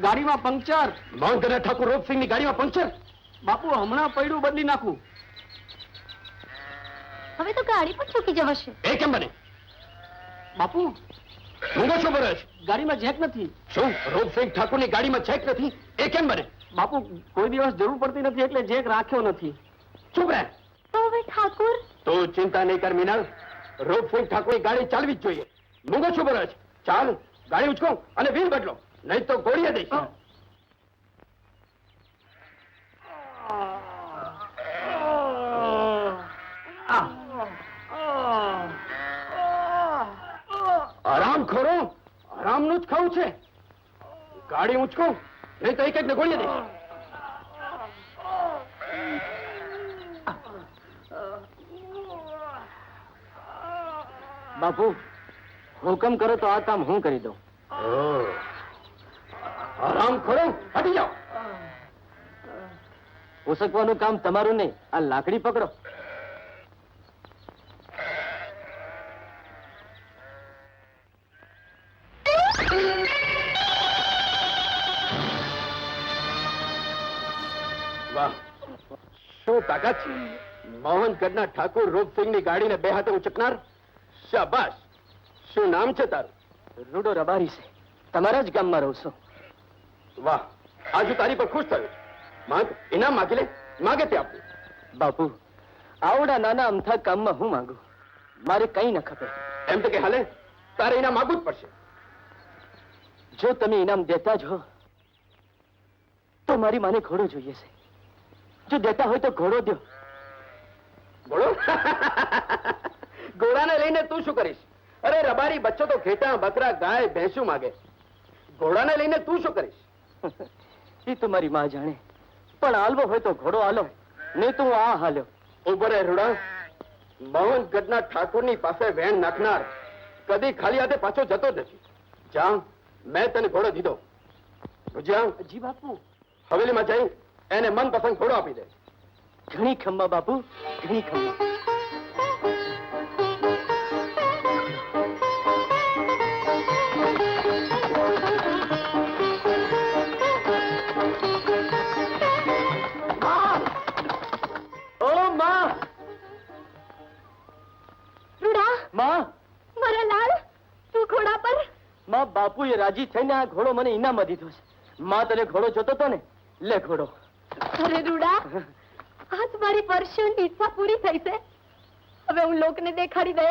ગાડીમાં પંક્ચર. મોહનગઢ ઠાકોર રૂપસિંહની ગાડીમાં પંક્ચર? બાપુ હમણાં પૈડું બદલી નાખું. હવે તો ગાડી પણ ચૂકી જવાશે. એ કેમ બને? બાપુ ઊંઘો છો બરસ? ગાડીમાં જેક નથી. શું રૂપસિંહ ઠાકોરની ગાડીમાં જેક નથી? એ કેમ બને? બાપુ કોઈ દિવસ જરૂર પડતી નથી એટલે જેક રાખ્યો નથી. ચૂપ રહે. તો હવે ઠાકોર? તું ચિંતા નહીં કર મીના. રૂપસિંહ ઠાકોરની ગાડી ચાલવી જ જોઈએ. ઊંઘો છો બરસ? ચાલ ગાડી ઉચકો અને વ્હીલ બદલો, નહીં તો ગોળીએ દઈશ. આરામ ખોરો, આરામનું જ ખાવું છે. ગાડી ઊંચકો, નહીં તો એક એક ને ગોળીએ દઈશ. બાપુ હુકમ કરો તો આ કામ હું કરી દઉં. આરામ ખોરો, હટી જાઓ. ઉસકવાનું કામ તમારું નહીં, આ લાકડી પકડો. વાહ, શું તાકાત છે મોહનગઢના ઠાકોર રૂપસિંહની ગાડીને બે હાથે ઉચકનાર. શાબાશ. શું નામ છે તારું? રૂડો રબારી છે, તમારા જ ગામમાં રહું છું. વાહ, આજુ તારી પર ખુશ થયો. માંગ, ઇનામ માગી લે, માગે તે આપું. બાપુ આવડા નાના અમથા કામમાં હું માંગુ? મારે કઈ ન ખપે. એમ તો કે હાલે, તારે ઇનામ માગવું જ પડશે. જો તમે ઇનામ દેતા જ હો તો મારી માને ઘોડો જોઈએ છે. જો દેતા હોય તો ઘોડો દો. ઘોડો? ઘોડાને લઈને તું શું કરીશ? અરે રબારી બચ્ચો તો ઘેટા, બકરા, ગાય, ભેંસું માગે. ઘોડાને લઈને તું શું કરીશ? એ તો મારી માં જાણે. પણ હાલવો હોય તો ઘોડો હાલો, નહીં તો હું આ હાલ્યો. ઉભો રે રૂડા. મોહનગઢના ઠાકોરની પાસે વેણ નાખનાર કદી ખાલી હાથે પાછો જતો જ નથી. જા, મેં તને ઘોડો દીધો. ભુજિયા, જી બાપુ. હવેલીમાં જઈ એને મનપસંદ ઘોડો આપી દે. ઘણી ખમ્મા બાપુ, ઘણી ખમ્મા. બાપુએ રાજી થઈને આ ઘોડો મને ઇનામમાં દીધો છે. માં તને ઘોડો જોતો તો ને, લે ઘોડો. અરે રૂડા, આજ મારી વર્ષોની ઈચ્છા પૂરી થઈ છે. હવે હું લોકને દેખાડી દે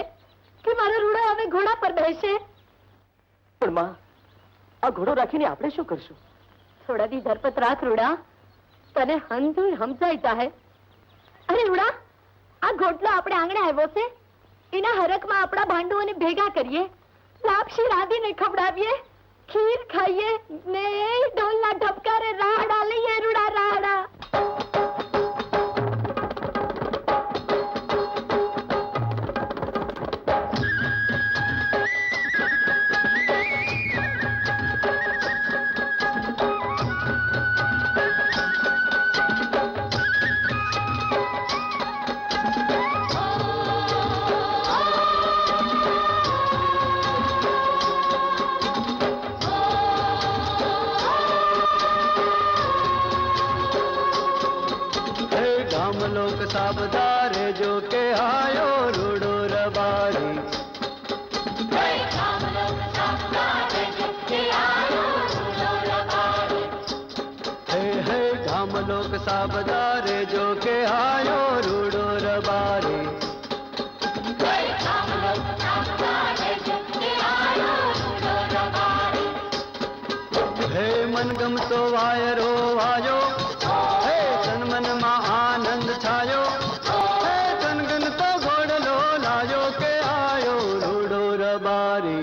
કે મારો રૂડો હવે ઘોડા પર બેસે. પણ માં, આ ઘોડો રાખીને આપણે શું કરશું? થોડા દી ધરપત રાખ રૂડા, તને હંધું સમજાઈ જાહે. અરે રૂડા, આ ઘોટલો આપણે આંગણે આવ્યો છે, એના હરકમાં આપણા ભાંડુઓને ભેગા કરીએ, લાપસી રાંધીને ખવડાવીએ, ખીર ખાઈએ ને ઢોલના ઢબકારે રાહડા લઈએ. રૂડા રાહડા. साबदारे जो के आयो रूडो रबारी. हे गाम लोक साबदारे जो के आयो रूडो रबारी. हे मनगम तो वायरो वायो, हे तन मन मा आनंद छायो, हे तनगन तो घोड़लो लायो के आयो रूडो रबारी.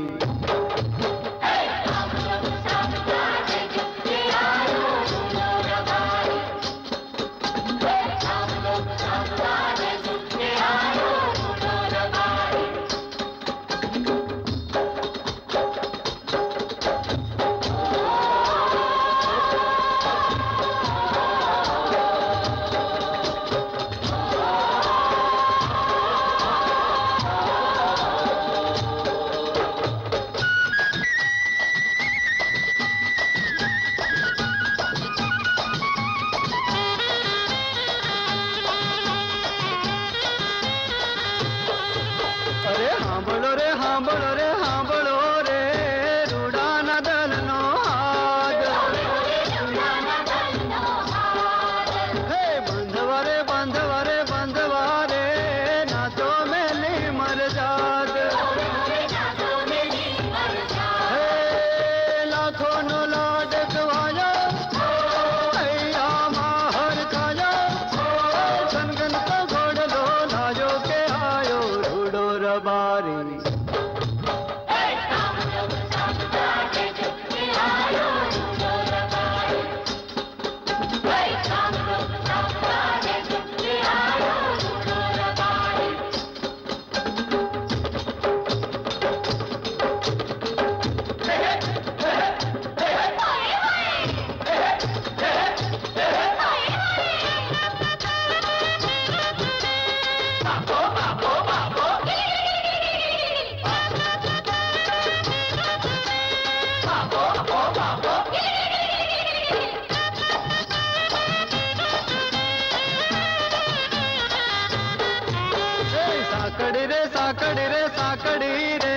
સાકડી રે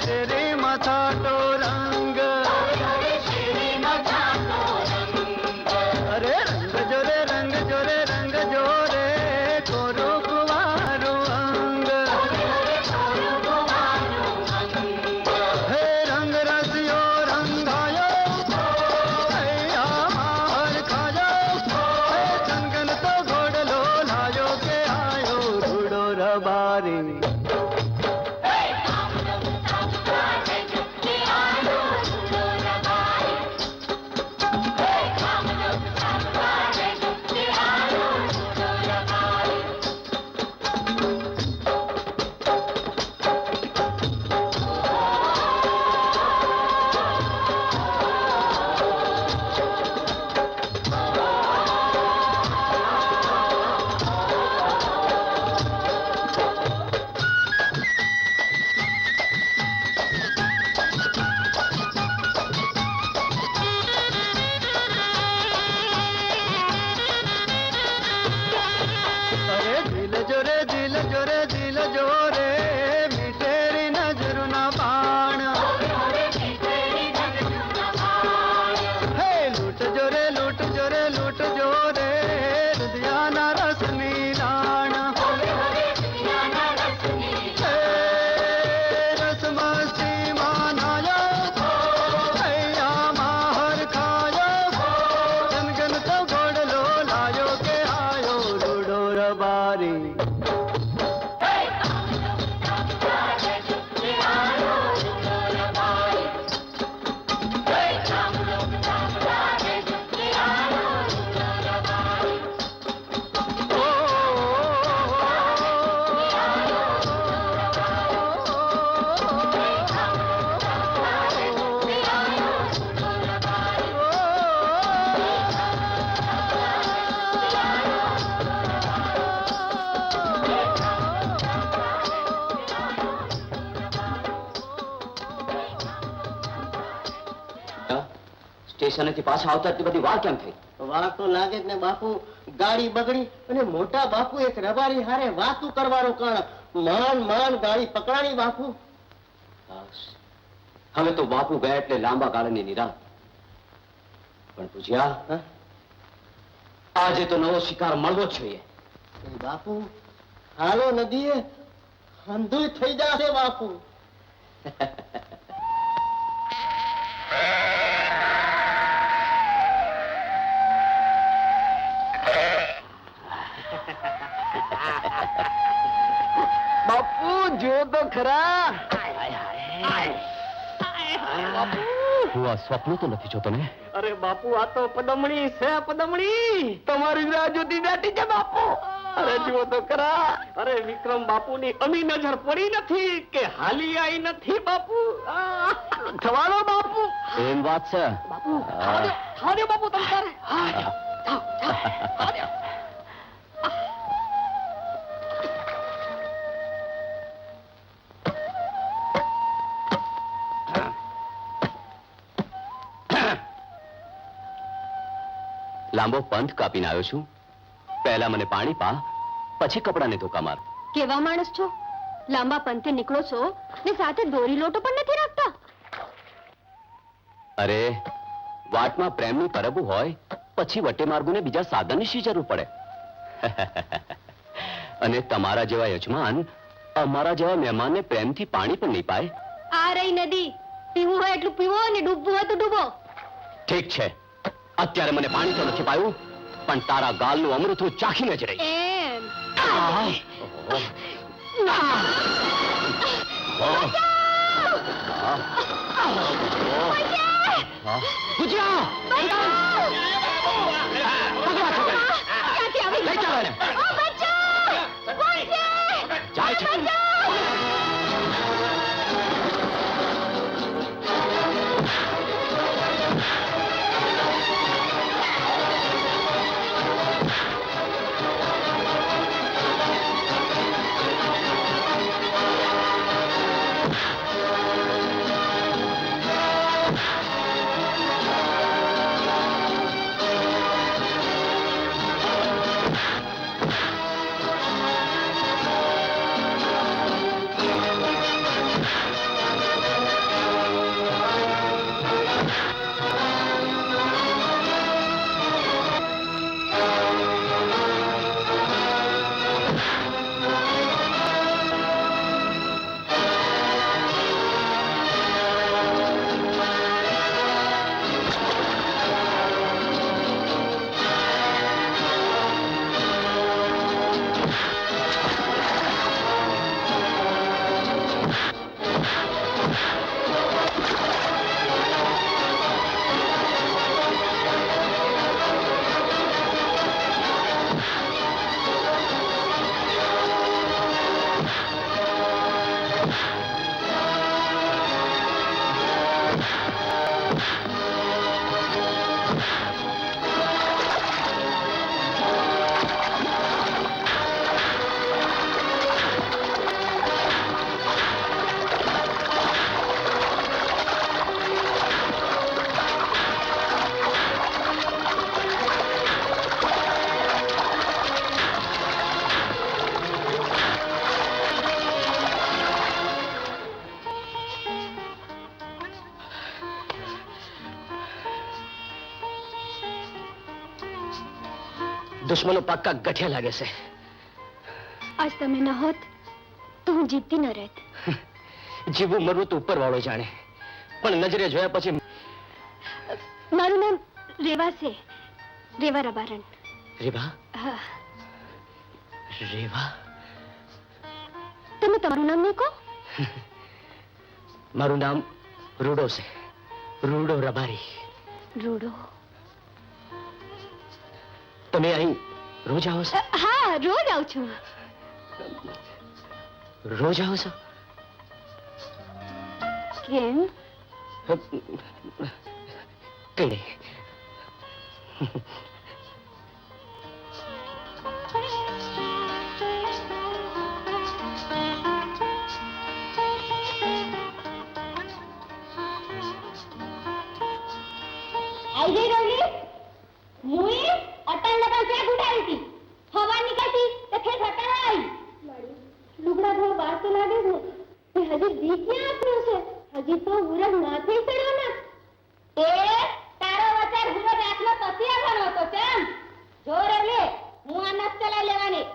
શેરી માથાટો રંગ અરે રંગ જોરે કોરો કુવારું અંગ હે રંગ રસિયો રંગાયો હૈયામાં હરખાયો હે ચંગન તો ઘોડલો લાયો કે આયો રૂડો રબારી દિલ જોરે મીઠેરી નજરના બાણ હે લૂટ જોરે હૃદયાના રસની લાણ હે રસ મસ્તીમાં નાયો હૈયામાં હરખાયો જનગન તો ઘોડલો લાયો કે આયો રૂડો રબારી સ્ટેશનેથી પાછા આવતા એટલી બધી વાર કેમ થઈ? વાર તો લાગે જ ને બાપુ. ગાડી બગડી અને મોટા બાપુ એક રબારી હારે વાતું કરવાનું કારણ માન ગાડી પકડાણી બાપુ. હવે તો બાપુ ગયા એટલે લાંબા ગાળાની નિરાંત. પણ પૂજ્યા, આજે તો નવો શિકાર મળવો જ જોઈએ. બાપુ હાલો નદીએ અંધુય થઈ જશે બાપુ. બાપુ જો તો ખરા હું આ સ્વપ્ન તો નથી જોતો ને. અરે બાપુ આ તો પદમણી છે, પદમણી તમારી રાહ જોતી બેઠી છે બાપુ. અરે જુઓ તો ખરા. અરે વિક્રમ બાપુ ની અમી નજર પડી નથી કે હાલી આવી નથી બાપુ. થવાનો બાપુ. એમ વાત છે બાપુ ખાવા દો બાપુ તમે તારે. ખાવા દો. લાંબો પંથ કાપીને આવ્યો છું. પહેલા મને પાણી પા, પછી કપડાને ધોકા માર. કેવા માણસ છો? લાંબા પંથે નીકળો છો ને સાથે દોરી લોટો પણ નથી રાખતા. અરે વાટમાં પ્રેમની પરબું હોય પછી વટે માર્ગુને બીજા સાધનની શી જરૂર પડે? અને તમારા જેવા યજમાન અમારા જેવા મહેમાનને પ્રેમથી પાણી પણ નહીં પાય. આ રહી નદી. પીવું હોય એટલું પીવો અને ડૂબવું હોય તો ડૂબો. ઠીક છે, અત્યારે મને પાણી તો નથી પાયું, પણ તારા ગાલનું અમૃત હું ચાખીને જ રહી. એમ જાય છે. દુશ્મનો પાક્કા ગઠિયા લાગે છે. આજ તમે ન હોત તો હું જીતતી ન રહેત. જીવું મરવું તો ઉપર વાળો જાણે, પણ નજરે જોયા પછી મારું નામ રેવા છે, રેવા રબારણ. રેવા? હા, રેવા? તમે તમારું નામ નહીં કહો? મારું નામ રૂડો છે, રૂડો રબારી. રૂડો? તમે અહીં રોજ આવો છો? હા, રોજ આવું છું. રોજ આવો છો? કેમ? કઈ નહીં. આઈ ગઈ રોલી. મુઈ અટલ લગન ક્યાં ગુડાવી હતી? હવા નીકળતી તો ખેત હટણ આવી. લુગડા ધોવા વાર તો લાગે છે. તે હજી દી ક્યાં આપ્યો છે? હજી તો ઉરગ માથે ચડ્યો ને. એ તારો વચાર ગુરગ આટલો પછી આવવાનો હતો કેમ? જો રેલે હું આ નસ ચલાવી લેવાની.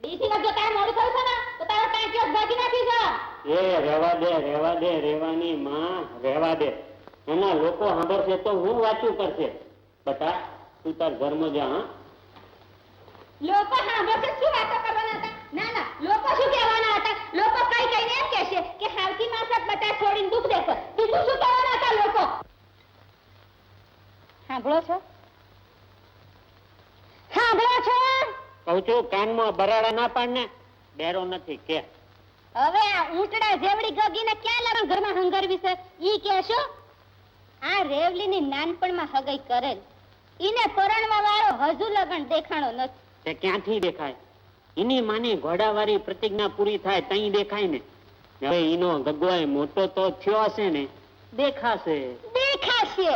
બીજી વાર જો તારે મોડું થયું છે ને તો તારો ટાંકીઓ ભાગી નાખી જા. એ રહેવા દે રહેવાની માં રહેવા દે. એના લોકો સાંભળશે તો હું વાંચું કરશે. બટા તું તાર ઘરમાં જા. હા લોકો સાંભળશે શું વાતો કરવાના હતા? ના ના, લોકો શું કહેવાના હતા? લોકો કઈ કઈને એમ કહેશે કે હાલકી માસક બટા છોડીને દુઃખ દેશે. બીજું શું કહેવાના હતા લોકો? સાંભળો છો? સાંભળો છો? કહું છું કાનમાં બરાડા ના પાડને. બેરો નથી કે હવે આ ઊંટડા જેવડી ગગીને ક્યાં લાગણ ઘરમાં હંગરવી છે ઈ કહેશો? આ રેવલીની નાનપણમાં હગઈ કરેલ, ઈને પરણવા વાળો હજુ લગન દેખાણો નથી. તે ક્યાંથી દેખાય? એની માની ઘોડાવાળી પ્રતિજ્ઞા પૂરી થાય તઈ દેખાય ને. હવે ઈનો ગગવાય મોટો તો થયો હશે ને, દેખાશે. દેખાશે.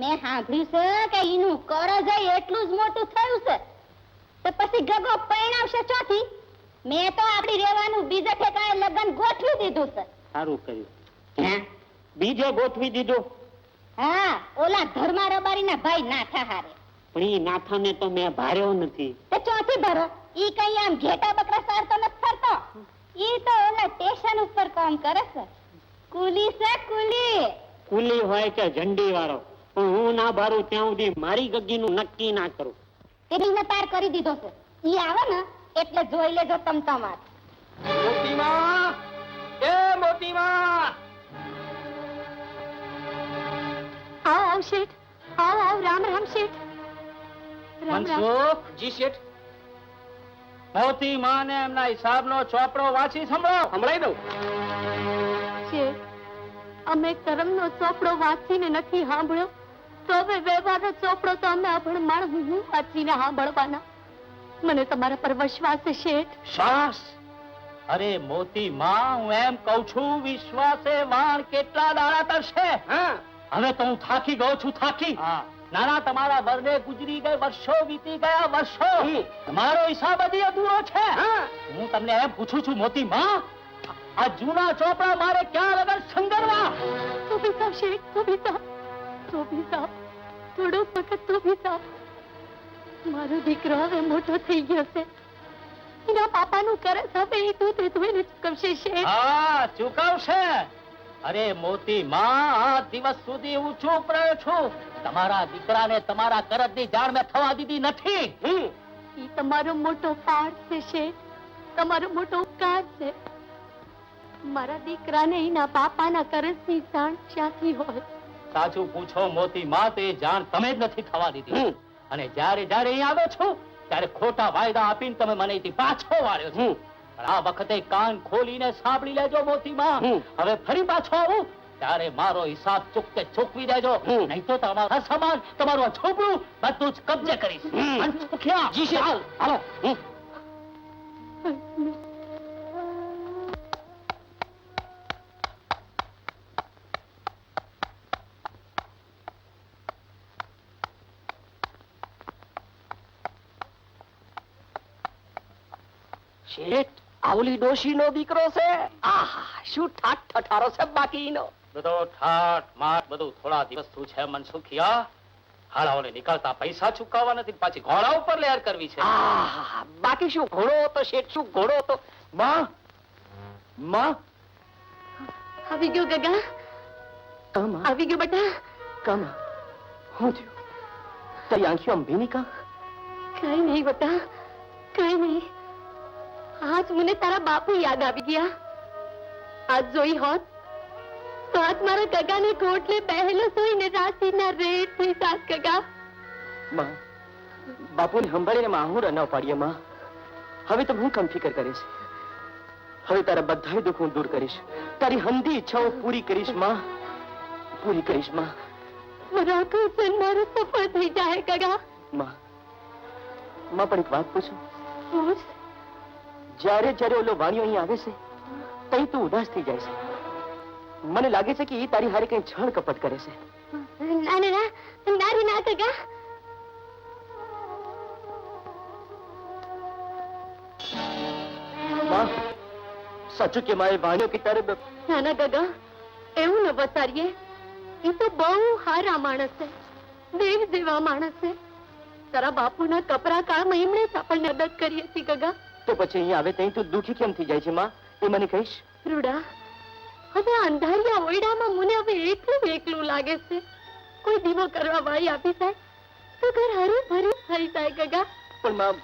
મેં સાંભળ્યું છે કે ઈનું કરજ એટલું જ મોટું થયું છે તો પછી ગગો પરણાવશે ચોથી. મેં તો આપડી રેવાનું બીજા ઠેકાણે લગન ગોઠવી દીધું છે. સારું કર્યું. હે બીજે ગોઠવી દીધું? હા, ઓલા ધર્મા રબારીના ભાઈ નાથા હારે. પણ ઈ નાથાને તો મેં ભાર્યો નથી. તે ચોથી ભરો. ઈ કઈ આમ ઘેટા બકરા સારતો નથી ફરતો. ઈ તો ઓલા સ્ટેશન ઉપર કામ કરે છે. કુલી છે કુલી. કુલી હોય કે ઝંડી વાળો, પણ હું ના ભારું ત્યાં સુધી મારી ગગીનું નક્કી ના કરું. તેની તાર કરી દીધો છે. ઈ આવે ને એટલે જોઈ લેજો તમ તમાર. મોતીમાં! એ મોતીમાં! આવો આવ શેઠ. આવો આવ. રામ રામ શેઠ. રામ રામ. મનસુખ! જી શેઠ. મોતી માને એમના હિસાબનો ચોપડો વાંચી સંભળાઈ દઉં. શેઠ, અમે કરમનો ચોપડો વાંચીને નથી સાંભળ્યો તો હવે વ્યવહારનો ચોપડો તો અમે અભણ માણસ હું વાંચીને સાંભળવાના. મને તમારા પર વિશ્વાસ છે શેઠ. શ્વાસ? અરે મોતી માં, હું એમ કઉ છું વિશ્વાસે વાણ કેટલા દાડા તરશે. હવે તો હું થાકી ગયો છું, થાકી. નાના તમારા વરને ગુજરી ગઈ વર્ષો, વીતી ગયા વર્ષો. તમારો હિસાબ હજી અધૂરો છે. હું તમને એમ પૂછું છું મોતી માં, આ જૂના ચોપડા મારે ક્યાં લગન સંગરવા? થોભી સાહેબ શેઠ, થોભી સાહેબ. થોભી સાહેબ, થોડો વખત થોભી સાહેબ. મારો દીકરો હવે મોટો થઈ ગયો છે. એના પાપાનું કરે હવે એ દૂધ ધોઈને ચૂકવશે શેઠ. હા, ચૂકવશે. અરે મોતી માં, આ દિવસ સુધી હું ચૂપ રહ્યો છું. તમારા દીકરાને તમારા કરજની જાણ મેં થવા દીધી નથી. એ તમારો મોટો પાઠ છે શેઠ. તમારો મોટો ઉપકાર છે. મારા દીકરાને એના પાપાના કરજની જાણ ક્યાંથી હોય? સાચું પૂછો મોતી માં, તે જાણ તમે જ નથી થવા દીધી. અને જ્યારે જ્યારે અહીં આવ્યો છું ત્યારે ખોટા વાયદા આપીને તમે મને અહીંથી પાછો વાળ્યો છો. પણ આ વખતે કાન ખોલીને સાંભળી લેજો મોતી માં, હવે ફરી પાછો આવું ત્યારે મારો હિસાબ ચૂકતે ચૂકવી દેજો. નહીં તો તમારા સમાન તમારું આ છોકરું બધું જ કબજે કરીશ. અને સુખ્યા. જી ચાલ, હાલો. શેઠ, આવલી ડોશીનો દીકરો છે. આહા, શું ઠાઠ ઠઠારો છે બાકીનો. બધો ઠાઠ માઠ બધું થોડા દિવસ તું છે મનસુખિયા. હાળાઓને નીકળતા પૈસા ચૂકવવા નથી, પાછી ઘોડા ઉપર લહેર કરવી છે. આહ, બાકી શું ઘોડો હતો શેઠ, શું ઘોડો હતો. માં માં આવી ગયો ગગા, કામાં આવી ગયો બેટા. કામાં હું થયું? તારી આંખીઓ આમ ભીની કાં? કઈ નહીં બેટા, કઈ નહીં. આજ મને તારા બાપુ યાદ આવી ગયા. આજ જોઈ હોત તો આજ મારા ગગાને ગોટલે પહેલો સોઈને રાશિના રેટ થઈ સાત ગગા. માં બાપુને સંભાળીને માં હું ન પાડીએ. માં હવે તો હું કમ ફિકર કરીશ. હવે તારા બધા દુઃખ હું દૂર કરીશ, તારી હંધી ઈચ્છાઓ પૂરી કરીશ. માં પૂરી કરીશ. માં મારો આખો જન્મારો સફળ થઈ જાય ગગા. માં માં પણ એક વાત પૂછું? પૂછ. જ્યારે જ્યારે ઓલો વાણિયો અહીં આવે છે તઈ તું ઉદાસ થઈ જાય છે. મને લાગે છે કે એ તારી હારે કઈ છળ કપટ કરે છે. ના ના ના ના રે ના ગગા. માં સાચું કે મારે વાણિયો કે તારે ના ના ગગા, એવું ન બતારીએ. એ તો બહુ હારા માણસ છે, દેવ જેવા માણસ છે. તારા બાપુના કપરા કાળમાં એમણે જ આપણને મદદ કરી હતી ગગા. તો પછી અહીં આવે તઈ તું દુઃખી કેમ થઈ જાય છે? માં એ મને કહીશ? રૂડા, હવે આ અંધારિયા ઓરડામાં મને હવે એકલું એકલું લાગે છે. કોઈ દીવો કરવા વાળી આપી જાય તો ઘર હરી ભરી થઈ જાય ગગા. પણ માં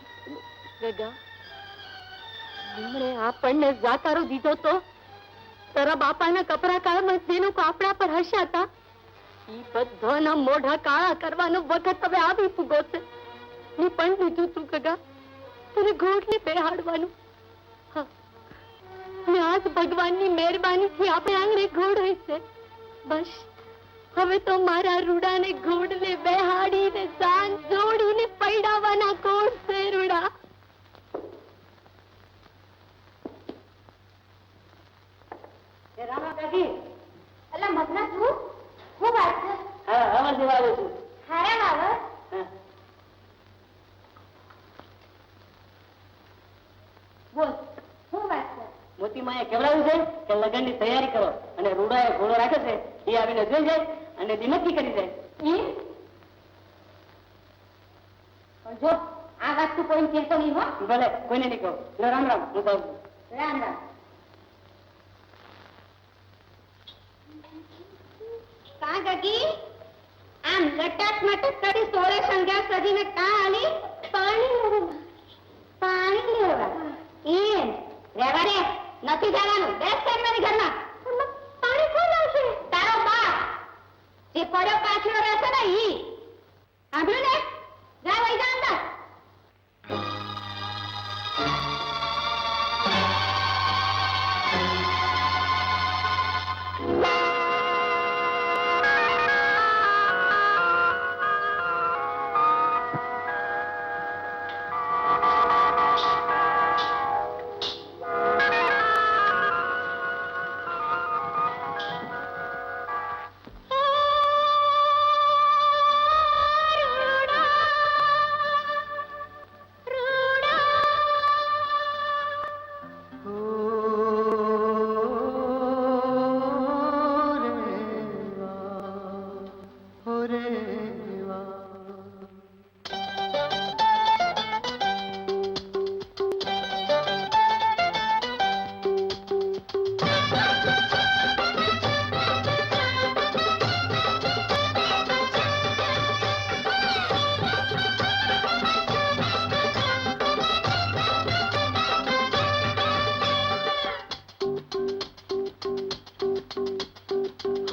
ગગા, એમણે આપણને જાકારો દીધો તો તારા બાપાના કપરા કાળમાં જે લોકો આપણા પર હસ્યા હતા એ બધાના મોઢા કાળા કરવાનો વખત હવે આવી પૂગો છે. મેં પણ લીધું તું ગગા, તને ઘોડને બેહાડવાનું. હા, અને આજ ભગવાનની મહેરબાનીથી આપણે આંગણે ઘોડ હોય છે. બસ હવે તો મારા રૂડાને ઘોડને બેહાડીને જાન જોડીને પૈડાવાના કોડ છે. રૂડા, અલા મગના તું હું વાત છે? હા આમાં દેવા આવ્યો છું. હારા બાબા, બોલ શું વાત છે? મોતીમાએ કેવડાવ્યું છે કે લગ્નની તૈયારી કરો અને રૂડાએ ઘોડો રાખે છે એ આવીને જોઈ જાય અને દી નક્કી કરી જાય. પણ જો આ વાત તું કોઈ કહેતો નહીં હો. ભલે કોઈને નહીં કહો. લે રામ રામ. હું તો રામ રામ. કા ગગી આમ લટક મટક કરી સોળે શણગાર સજીને કા આલી? પાણી લેવા. પાણી લેવા એમ રેવા દે, નથી જવાનું. બેસ કર મારી ઘરમાં. પાણી કોણ લાવશે? તારો બાપ જે પડ્યો પાછળ રહેશે ને ઈ. સાંભળ્યું ને? જા વઈ જા અંદર.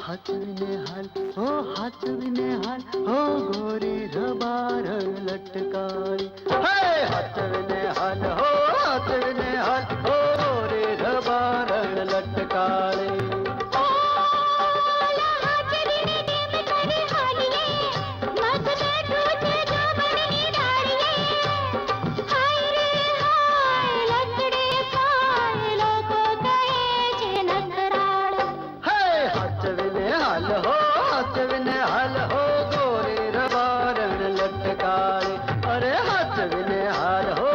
હાથવીને હાલ હો, હાથવીને હાલ હો, ગોરી રબાર લટકાળી. હે હાથવીને હાલ હો, હાથવીને હાલ હો, ગોરી રબાર લટકાળી. હાથવીને હાલ હો, ગોરી રબાર લટકાળી. અરે હાથવીને હાલ હો,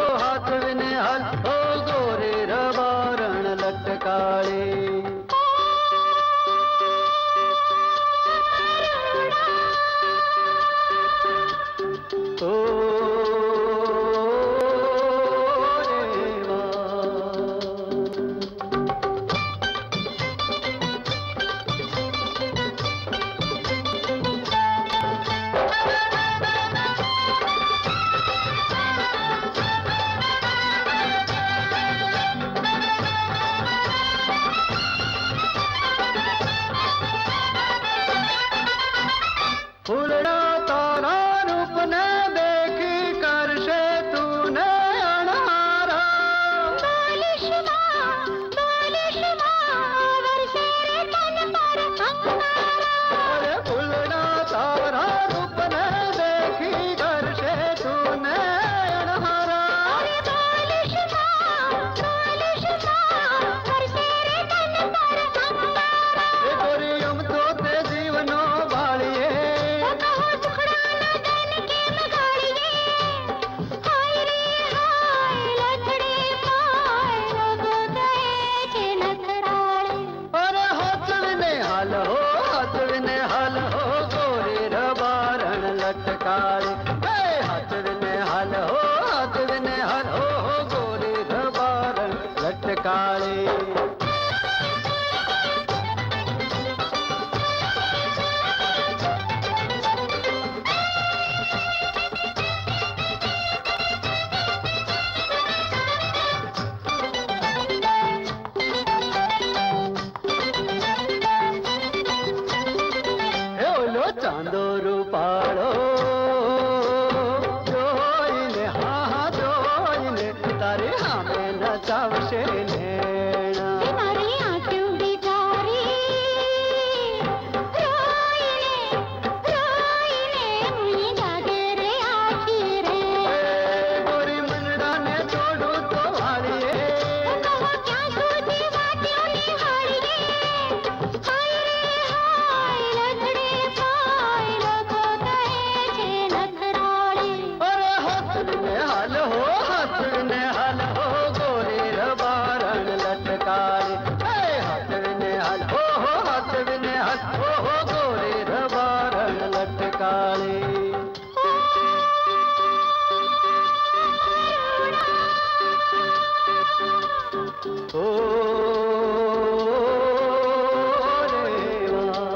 તારી સામે નચાવશે નેણા મારી આંખો બિચારી રોઈને રોઈને જાગે રે આખી રે ગોરી મંડાને છોડું તો વાળીએ કહો ક્યાં સુધી વાટ્યો નિહાળીએ હાય રે હાય લથડે પાય લોકો કહે છે નખરાળી અરે હાથને હાલ હો હાથને હાલ હો ગોરી રબારણ લટકાળી હાથને હાલ હો હાથને હાલ હો ગોરી રબારણ લટકાળી ઓ રેવા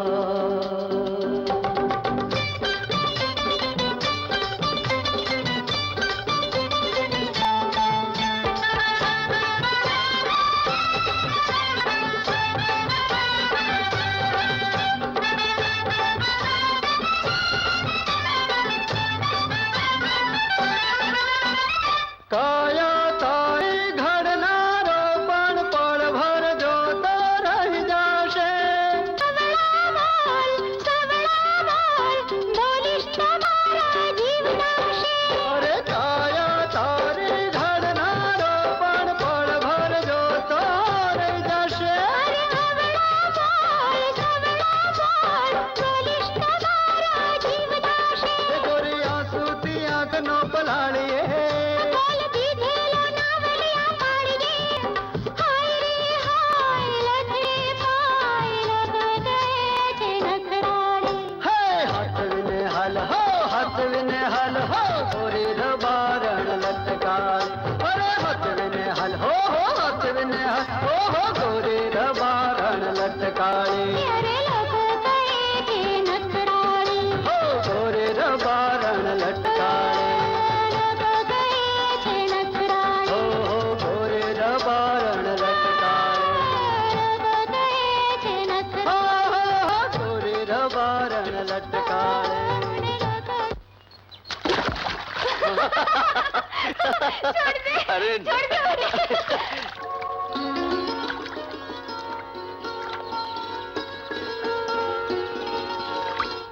કાયા તારી ઘડનારો પણ પળ ભર જોતો રહી જશે અરે કાયા તારી ઘડનારો પણ પળ ભર જોતો રહી જશે ગોરી આંસુથી આંખનો પલાળીએ હાથવીને હાલ હો ગોરી રબારણ લટકાળી અરે હાથવીને હાલ હો હાથવીને હાલ હો ગોરી રબારણ લટકાળી હો ગોરી રબારણ લટકાળી હો ગોરી રબારણ લટકાળી ગોરી રબારણ લટકાળી અરે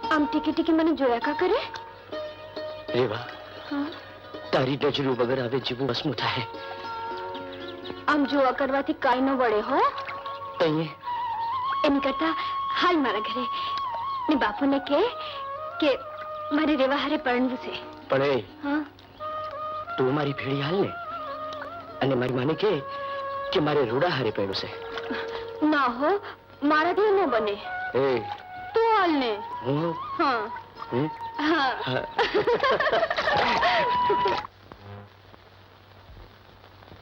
આમ ટીકી ટીકી મને જોયા કા કરે રેવા હા તારી નજરો વગર આવે જેવું વસમું થાય આમ જોવા કરવાથી કાઈ ન વળે હો અહીંયા એની કરતા હાલ મારા ઘરે ને બાપુને કે મારે રેવા હારે પરણવું છે પણ એ હા તું મારી ભેળી હાલ ને અને મારી માને કે મારે રૂડા હારે પડ્યું છે ના હો મારાથી ન બને એ તું હાલ ને હું હા હમ? હા હા.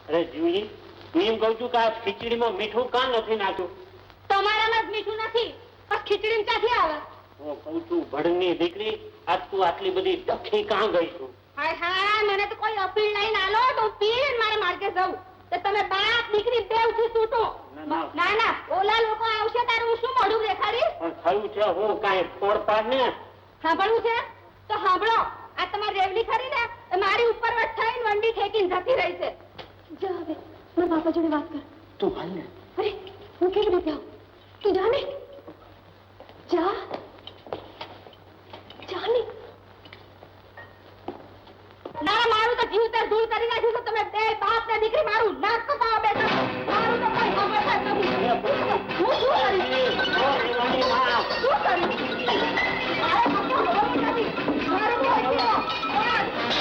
અરે જીવજી હું એમ કહું છું કે આ ખીચડીમાં મીઠું કાં નથી નાખ્યું તમારામાં જ મીઠું નથી બસ ખીચડી ક્યાંથી આવે હું કહું છું ભણની દીકરી આજ તું આટલી બધી ડખી કાં ગઈ છું હાય હાય મને તો કોઈ અપીલ નહીં આલો તો પીર મારે માર્ગે જવું તો તમે બાપ દીકરી બેવથી છૂટો ના. ના ના ઓલા લોકો આવશે તારે હું શું મોઢું દેખાડીશ પણ થયું છે હું કાંઈ ફોડ પાડ ને સાંભળવું છે તો સાંભળો આ તમારી રેવલી ખરી ને એ મારી ઉપર વટ થઈને વંડી ઠેકીને જતી રહી છે જા હવે મારા બાપા જોડે વાત કર તું હાલ ને અરે હું કેવી રીતે આવું તું જા ને જા જા ને ના મારું તો જીવતર ધૂળ કરી નાખ્યું તો તમે બે બાપ ને દીકરી મારું નાક કપાવા બેઠા મારું તો કોઈ ખબર જ નથી હું શું કરીશ શું કરીશ મારે કશું હોવું નથી મારું કોઈ જીવો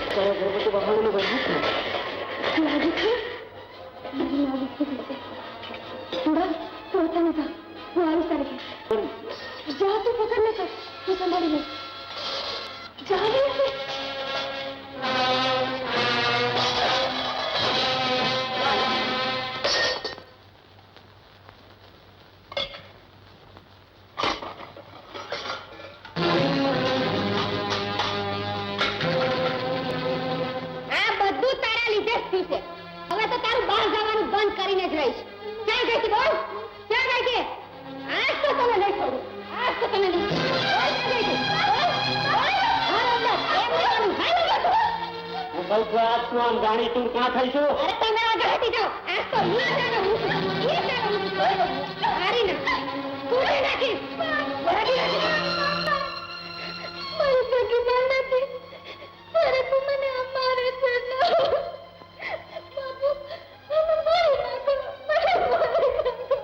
તારા ઘર બધું બહારનું બન્યું છે લાગે છે મને લાગે છે થોડા થોડા નતા હું આવીશ તારે ઘેર. જા તું પકડ ને કર હું સંભાળી લઈશ જા ને હવે. આ બધું તારા લીધે જ થયું છે હવે તો તારું બહાર જવાનું બંધ કરીને જ રહીશ. ક્યાં ગઈ હતી બોલ? ક્યાં ગઈ હતી? આજ તો તને નહીં છોડું. આજ તો તને નહીં છોડું. બોલ, ક્યાં ગઈ હતી? બોલ, બોલ. હા, અંદર. એમ નહીં કરું. હા, નહીં કરું. હું કહું છું આજ તું આમ ગાડી તું ક્યાં થઈ છું? અરે તમે આગળ હટી જાઓ. આજ તો હું જાણું હું છું. હું જાણું હું છું. મારી નાખી. તોડી નાખી. ભાગી નાખી. મારી સગી બેન નથી. અરે તું મને આમ મારે છે ને. બાપુ, મને મારી નાખો. મને મારી નાખો.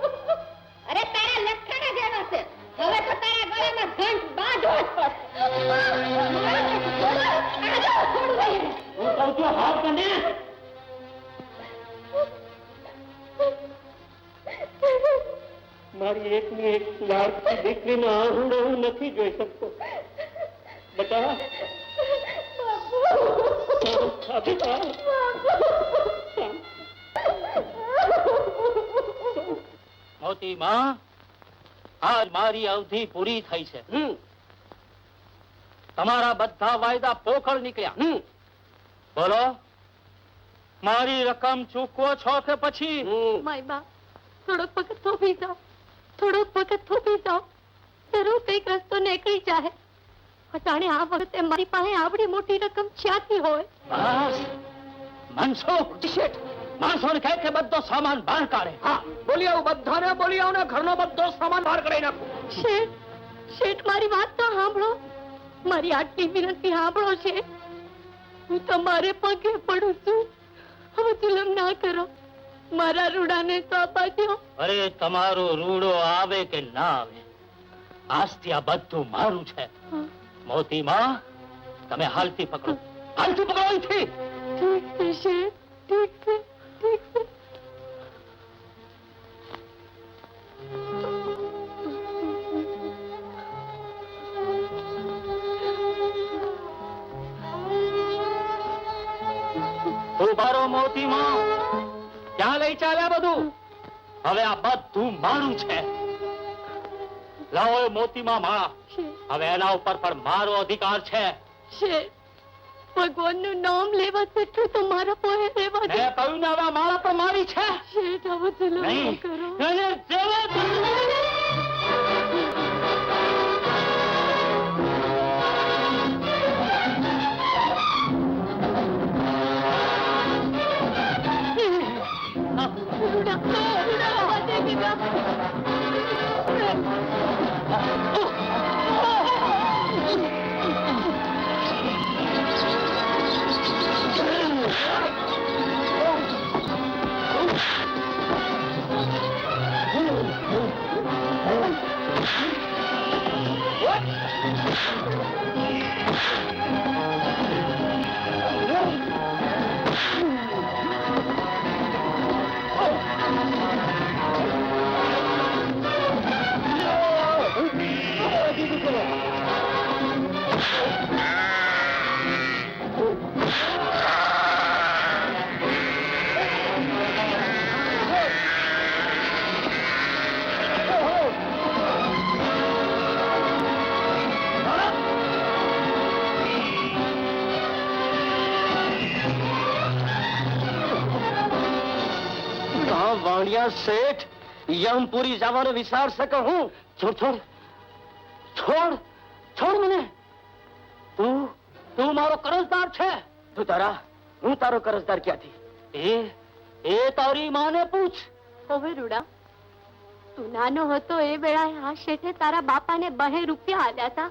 અરે તારા લક્ષણ જ એવા છે. હવે તો તારા ગળામાં ઘંટ બાંધવો જ પડશે. છોડો. હું કહું છું હાથ તને. મારી એકની એક લાડકી દીકરીનો આહુડો હું નથી જોઈ શકતો. બટા મોતી માં, આજ મારી અવધિ પૂરી થઈ છે. તમારા બધા વાયદા પોખળ નીકળ્યા. બોલો, મારી રકમ ચૂકવો છો કે પછી? માય બા, થોડોક વખત થોભી જાઓ. થોડોક વખત થોભી જાઓ. જરૂર કઈક રસ્તો નીકળી જાય. જાણે આ વખતે મારી પાસે આવડી મોટી રકમ ક્યાંથી હોય? બસ, મનસુખ શેઠ, માણસોને કહે કે બધો સામાન બહાર કાઢે. હા, બોલી આવું, બધાને બોલી આવું ને ઘરનો બધો સામાન બહાર કાઢી નાખો. શેઠ, શેઠ મારી વાત તો સાંભળો. મારી આટલી વિનંતી સાંભળો છે. હું તમારે પગે પડું છું. હવે જુલમ ના કરો. મારા રૂડાને તો અપાજો. અરે તમારો રૂડો આવે કે ના આવે, આજથી આ બધું મારું છે. મોતી માં, તમે હાલતી પકડો. હાલતી પકડો અહીંથી. ઠીક છે શેઠ, ઠીક છે, ઠીક છે. ઉભારો મોતી માં, ક્યાં લઈ ચાલ્યા બધું? હવે આ બધું મારું છે. લાવો એ મોતી માં માળા. હવે એના ઉપર પણ મારો અધિકાર છે. શેઠ, ભગવાનનું નામ લેવા જેટલું તો મારા પોહે રહેવા દે. મેં કહ્યું ને હવે આ માળા પણ મારી છે. શેઠ, હવે જુલમ ના નહીં, કરો. એને જવા દો. વાણિયા શેઠ, યમપુરી જવાનો વિચાર છે કે હું? છોડ છોડ છોડ છોડ મને. તું મારો કરજદાર છે. હું તારો કરજદાર ક્યાંથી? એ તારી માને પૂછ. હવે રૂડા, તું નાનો હતો એ વેળાએ આ શેઠે તારા બાપાને 2 રૂપિયા આલ્યા હતા.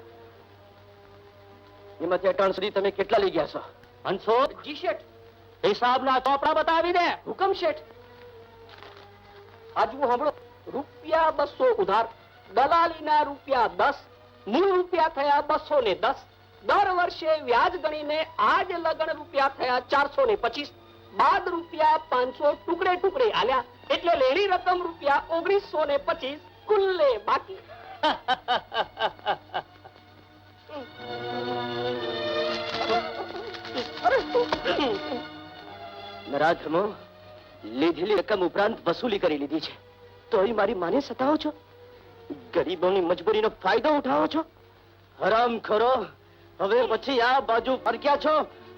એમાંથી અટાણ સુધી તમે કેટલા લઈ ગયા છો? મનસુખ, જી શેઠ. હિસાબના ચોપડા બતાવી દે. હુકમ શેઠ. આજુ સાંભળો. રૂપિયા 200 ઉધાર, દલાલીના રૂપિયા 10, મૂળ રૂપિયા થયા 210. દર વર્ષે વ્યાજ ગણીને આજ લગન રૂપિયા થયા 425. બાદ રૂપિયા 500 ટુકડે ટુકડે આલ્યા, એટલે લેણી રકમ રૂપિયા 1925 કુલ્લે બાકી. નરાધમો, લીધેલી રકમ ઉપરાંત વસૂલી કરી લીધી છે, તોય મારી માને સતાવો છો? ગરીબોની મજબૂરીનો ફાયદો ઉઠાવો છો? હરામ ખરો, હવે પછી આ બાજુ ફરક્યા છો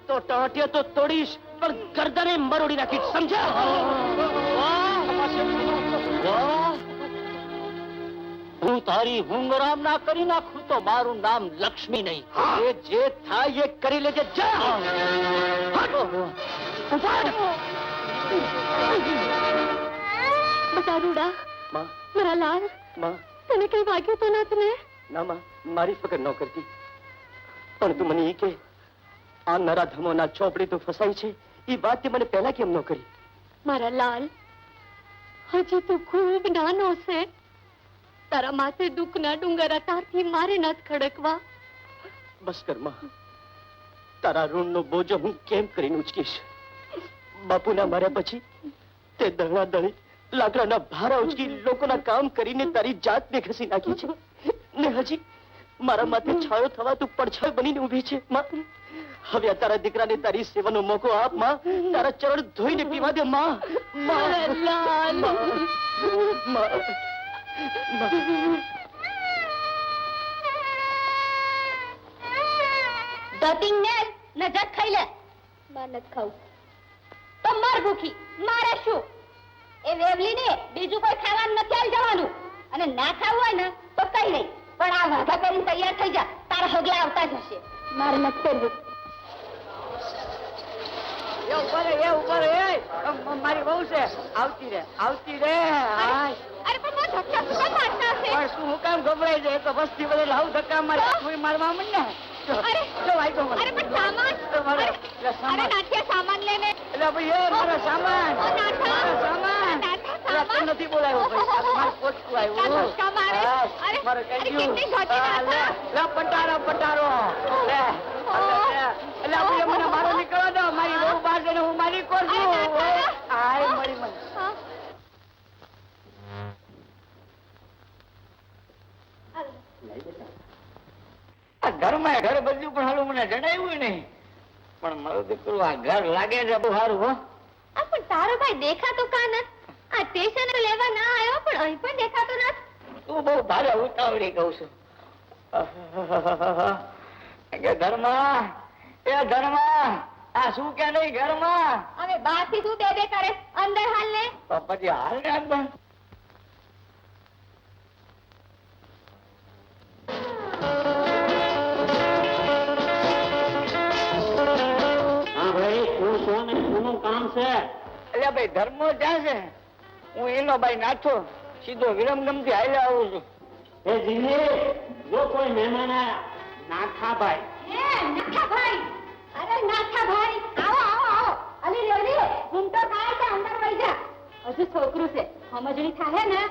તો ટાંટિયા તો તોડીશ, પણ ગરદને મરોડી નાખીશ, સમજ્યા? તું તારી ઊંઘ આરામ ના કરી નાખું તો મારું નામ લક્ષ્મી નહીં. એ જે થાય એ કરી લેજે. જા બટા રૂડા, માં, મારા લાલ, માં, તને કઈ વાગ્યું તો નથી ને? ના માં, મારી જ પકડ ન કરતી. પણ તું મને એ કે આ નરાધમોના ચોપડી તું ફસાઈ છે એ વાત તે મને પહેલા કેમ ન કરી? મારા લાલ, હજી તું ખૂબ નાનો છે. તારા માથે દુઃખના ડુંગર અતારથી મારે નથી ખડકવા. બસ કર માં, તારા ઋણનો બોજો હું કેમ કરીને ઉચકીશ? બાપુના માર્યા પછી તે દળના દળી લાકડાના ભારા ઉચકી લોકોના કામ કરીને તારી જાતને ખસી નાખી છે ને હજી મારા માથે છાયો થવા તું પડછાયો બનીને ઊભી છે. માં, હવે આ તારા દીકરાને તારી સેવાનો મોકો આપ માં. તારા ચરણ ધોઈને પીવા દે માં. મારા લાલ, દતિંગ ને નજર ખાઈ લે. માર નથી ખાવું તો મર ભૂખી. મારે શું? એ વેવલી ને બીજું કોઈ ખાવાનું નથી આવી જવાનું. અને ના ખાવું હોય ને તો કઈ નહીં, પણ આ વાઘા કરીને તૈયાર થઈ જા. તારા હગલા આવતા જ હશે. મારે નથી કરવું. મારી બહુ છે, આવતી રે, આવતી રે. અરે પણ બહુ ધક્કા શું કામ મારતા હશે? પણ શું હું કામ ગભરાઈ જાય તો વસ્તી બધે લાવ ધક્કા મારે કોઈ મારવા મન ને. અરે જો ભાઈ તો અરે પણ સામાન, અરે નાટ્યા સામાન લેને. એટલે ભાઈ એ મારો સામાન, ઓ નાથા, મારો સામાન. નાથા એટલે સામાન. તને નથી બોલાવ્યો ભાઈ, આ તો મારું પોચકું આવ્યું. આ ધક્કા મારે. હા, અરે, મારે અરે કહી કેટલી ગયું. ઘટી હા, લે, નાથા. લે, પટારો, પટારો. લે, એટલે ભાઈ મને મારો નીકળવા દો. મારી બહુ બહાર જઈને હું મારી કોર અરે છું. નાથા. આય મળી મને. હા. આ ઘરમાં ઘર બદલ્યું પણ હાલું મને જણાવ્યું નહીં. પણ મારું દીકરું આ ઘર લાગે છે બહુ સારું હો. આ પણ તારો ભાઈ દેખાતો કા નથી? આ સ્ટેશન લેવા ના આવ્યો પણ અહીં પણ દેખાતો નથી. તું બહુ ભારે ઉતાવળી કહું છું. કે ઘરમાં, એ ઘરમાં આ શું કે નહીં ઘરમાં? હવે બહારથી તું બે કરે, અંદર હાલ ને. તો પછી હાલ ને અંદર. હા ભાઈ, શું છો ને શું કામ છે? એટલે ભાઈ ધર્મો ક્યાં છે? હું એનો ભાઈ નાથો સીધો વિરમગમથી હાલ્યા આવું છું. એ જીની, જો કોઈ મહેમાન આયા, નાથાભાઈ. એ નાથાભાઈ, અરે નાથાભાઈ, આવો આવો આવો. અલી રેવડી, ઘૂમતો થાય છે, અંદર વઈ જા. હજુ છોકરું છે, સમજણી થાય ને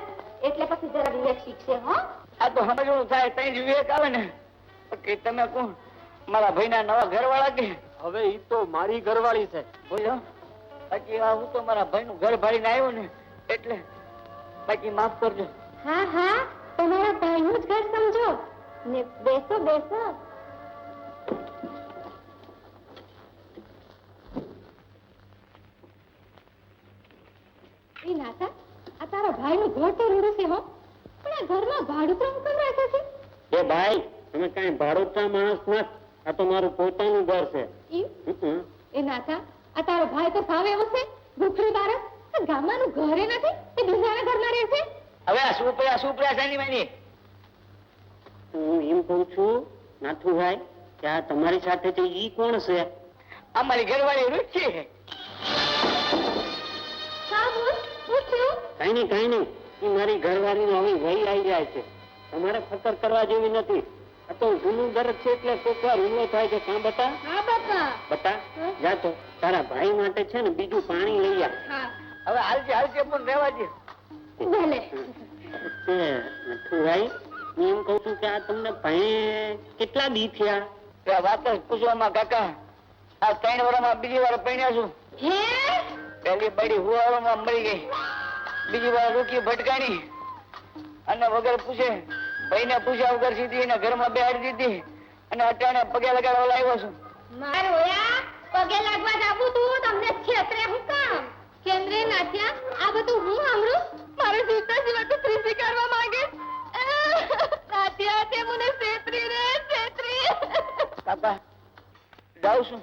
એટલે પછી જરા વિવેક શીખશે. હો, આ તો સમજવું થાય તઈ જ વિવેક આવે ને. કે તમે કોણ? મારા ભાઈના નવા ઘરવાળા કે? હવે ઈ તો મારી ઘરવાળી છે. બોલો, બાકી આ હું તો મારા ભાઈનું ઘર ભાડીને આવ્યો ને એટલે બાકી માફ કરજો. હા હા, તમારા ભાઈનું જ ઘર સમજો ને. બેસો બેસો. એ નાથા, આ તારા ભાઈનું ઘર તો રૂડું છે હો, પણ આ ઘરમાં ભાડું તો કેમ રાખે છે? એ ભાઈ, તમે કઈ ભાડુતરા માણસ નથી. આ તો મારું પોતાનું ઘર છે. એ નાથા, આ તારો ભાઈ તો સાવ એવો છે ભૂખરી બારસ. આ ગામનું ઘરે નથી, તે બીજાના ઘરમાં રહે છે. હવે આ સુપ્રિયા સાની માની. હું એમ કઉ છું નાથુભાઈ કે આ તમારી સાથે છે ઈ કોણ છે? અમારી ઘરવાળી રુચિ. હા બોલ, શું થયું? કઈ નહીં ઈ મારી ઘરવાળી નો હવે વહી આવી જાય છે. તમારે ફકર કરવા જેવી નથી. આ તો જૂનું ઘર છે એટલે કોક વાર હુમલો થાય છે. કાં બતા? હા બાપા. બતા, જા તો તારા ભાઈ માટે છે ને બીજું પાણી લઈ આવ. હા, હવે હાલજે પણ રહેવા દે. ભલે. તે નથુભાઈ, હું એમ કઉ છું કે આ તમને ભાઈ કેટલા દી થયા? આ વાત જ પૂછવામાં કાકા, આ 3 વર્ષમાં બીજી વાર પરણ્યા છું. હે? પહેલી બડી હુવાળોમાં મરી ગઈ, બીજી વાર રૂકી ભટકાણી અને વગર પૂછે ભાઈને પૂછ્યા વગર સીધી એના ઘરમાં બેહાડી દીધી અને અટાણે પગે લગાડવા લાવ્યો છું. મારો ઓયા પગે લાગવા જાવું તું, તમને છેતરે હું કામ? કેન્દ્રે નાથ્યા, આ બધું હું સાંભળું? મારો જીવતા જીવતા તો ત્રીસી કરવા માંગે. નાથ્યા, તે મને છેતરી રે, છેતરી. કાકા જાઉં છું,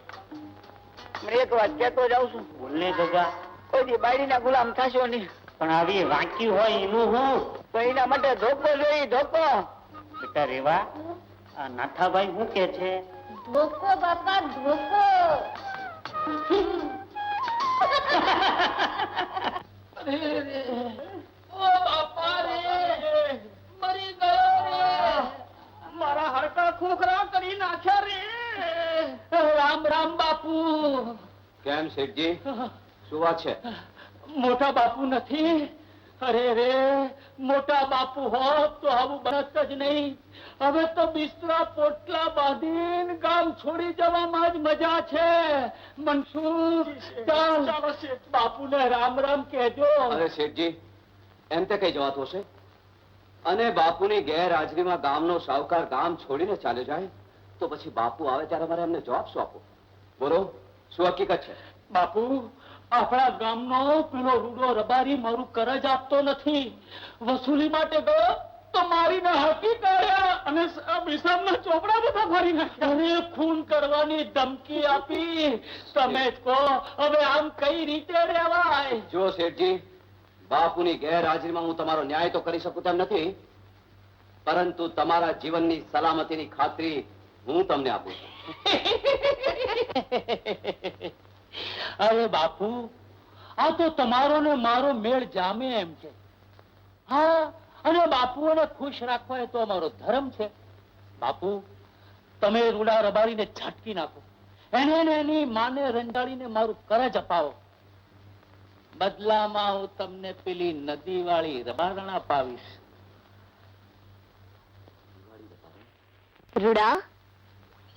મને એક વાત કહેતો જાઉં છું. બોલને જગા. કોઈ દી બાયડીના ગુલામ થશો નહીં. પણ આવી વાંકી હોય એનું હું તો એના માટે ધોકો જોઈ ધોકો. બેટા રેવા, આ નાથાભાઈ શું કે છે? ધોકો બાપા ધોકો. મારા હાડકા ખોખરા કરી નાખ્યા રે. રામ રામ બાપુ. કેમ શેઠજી, શું વાત છે? મોટા બાપુ નથી. અરે રે, મોટા બાપુ હોત તો આવું બનત જ નહીં. હવે તો બિસ્તરા પોટલા બાંધીને ગામ છોડી જવામાં જ મજા છે. મનસુર, ચાલ બાપુને રામ રામ કહેજો. અરે શેઠજી, એમ તે કઈ જવાતું હશે? અને બાપુની ગેરહાજરીમાં ગામનો સાવકાર ગામ છોડીને ચાલ્યો જાય તો પછી બાપુ આવે ત્યારે મારે એમને જવાબ શું આપો? બોલો, શું હકીકત છે? બાપુ, આપણા ગામનો પેલો રૂડો રબારી મારું કરજ આપતો નથી. વસૂલી માટે ગયો તો મારીને હાકી કાઢ્યા અને વિસામના ચોપડા બધા ફાડી નાખ્યા. અરે, ખૂન કરવાની ધમકી આપી. તમે જ કહો, હવે આમ કઈ રીતે રહેવાય? જો શેઠજી, બાપુની ગેરહાજરીમાં હું તમારો ન્યાય તો કરી શકું તેમ નથી, પરંતુ તમારા જીવનની સલામતીની ખાતરી હું તમને આપું છું. અરે બાપુ, આ તો તમારો ને મારો મેળ જામે એમ છે. હા, અને બાપુઓને ખુશ રાખવા એ તો અમારો ધર્મ છે. બાપુ, તમે રૂડા રબારીને ઝાટકી નાખો, એને ને એની માને રંજાડીને મારું કરજ અપાવો. બદલામાં હું તમને પેલી નદી વાળી રબારણા અપાવીશ. રૂડા,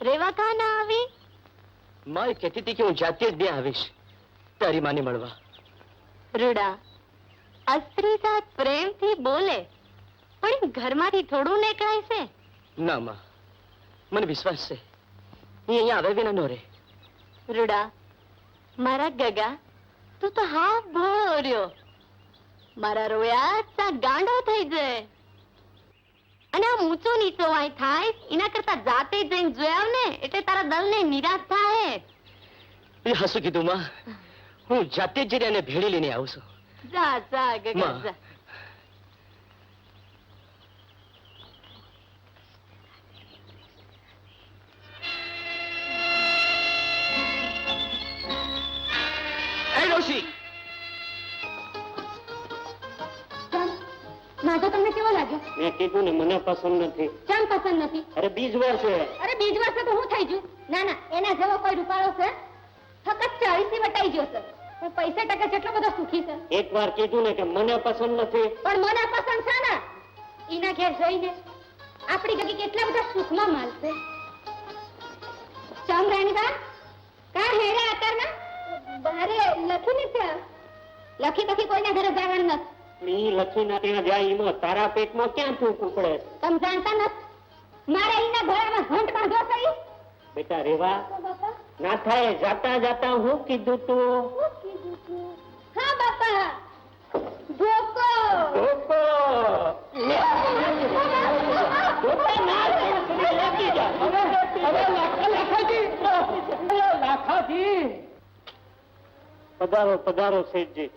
રેવા કા ના આવી? માં કહેતી હતી કે હું જાતે જ બે આવીશ તારી માને મળવા. રૂડા, સ્ત્રી સાથ પ્રેમથી બોલે પણ ઘરમાંથી થોડું નીકળાય છે. ના માં, મને વિશ્વાસ છે એ અહીંયા આવે વિના નો રહે. રૂડા, મારા ગગા, તું તો હા ભોળો રહ્યો. મારા રોયા સા ગાંડો થઈ જાય. અને આમ ઊંચો નીચો વાય થાય એના કરતા જાતે જઈને જોયા ને એટલે તારા દલને નિરાશ થાય. એ હસું કીધું માં, હું જાતે જ જઈને એને ભેળી લઈને આવું છું. જા જા ગગા માં. જા. એ ડોશી, નાતો તમને કેવો લાગ્યો? મેં કીધું ને મને પસંદ નથી. કેમ પસંદ નથી? અરે બીજ વર્ષે અરે બીજ વર્ષે તો હું થઈ ગયું. ના ના, એના જેવો કોઈ રૂપાળો છે ફક્ત 40 વટાઈ ગયો છે. પણ પૈસા ટકા જેટલો બધો સુખી છે. એક વાર કીધું ને કે મને પસંદ નથી. પણ મને પસંદ છે ને. ઈના ઘેર જઈને આપણી ગગી કેટલા બધા સુખમાં માલશે. ચમ રાણીબા, કા હેરા અત્યારના બારે લખીને છે. લખી કોઈના ઘરે જવાનું નથી. ઈ લખીને ત્યાં જાય એમાં તારા પેટમાં ક્યાં થૂક ઉપડે? તમે જાણતા નથી મારે ઈના ઘોડામાં ઘંટ બાંધો થઈ. બેટા રેવા, બાપા, ના થાય જાતા જાતા હું કીધું તું? શું કીધું તું? હા બાપા, ધોકો. ધોકો. ધોકો ના દે, લાગી જા. લાખાજી, પધારો પધારો શેઠજી,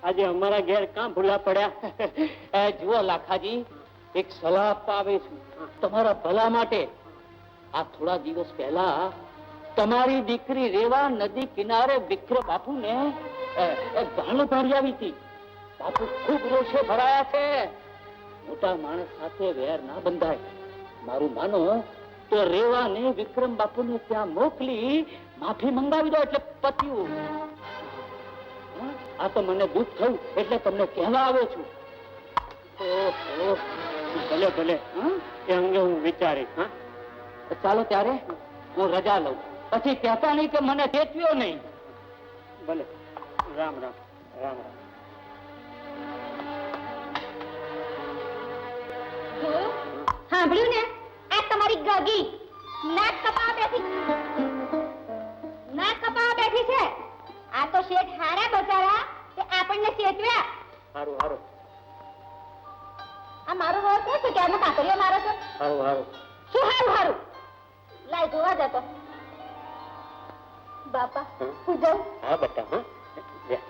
આજે અમારા ઘેર કાં ભૂલા પડ્યા? જુઓ લાખાજી, એક સલાહ આપવા આવે છું તમારા ભલા માટે. આ થોડા દિવસ પહેલા તમારી દીકરી રેવા નદી કિનારે વિક્રમ બાપુને ગાળો પાડી આવી હતી. બાપુ ખૂબ રોષે ભરાયા છે. મોટા માણસ સાથે વેર ના બંધાય. મારું માનો તો રેવાને વિક્રમ બાપુને ત્યાં મોકલી માફી મંગાવી દો એટલે પત્યું. આ તો મને દુઃખ થયું એટલે તમને કહેવા આવ્યો છું. ઓહો, ભલે ભલે, એ અંગે હું વિચારીશ. હા, ચાલો ત્યારે હું રજા લઉં. પછી કહેતા નહીં કે મને ચેતવ્યો નહીં. ભલે. રામ રામ. રામ રામ. સાંભળ્યું ને? આ તમારી ગગી નાક કપાવા બેઠી છે. આ તો શેઠ હારા બચારા કે આપણને ચેતવ્યા. હારું હારું. આ મારું રોજ છે કે આનો કાકરીઓ મારો છો. હારું હારું. શું હારું હારું? લાય જોવા જતો. બાપા, હું જાઉં. હા બેટા, હા જા.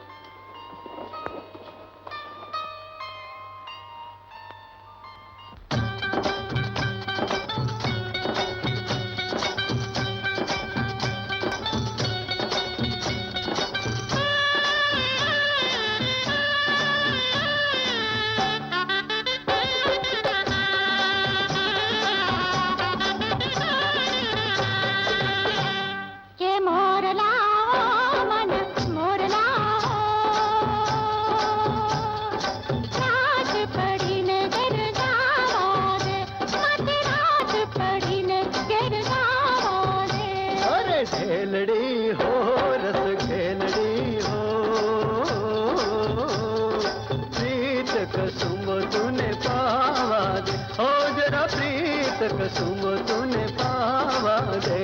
कसुम तूने पावा दे, ओ जरा प्रीत कसुम तूने पावा दे।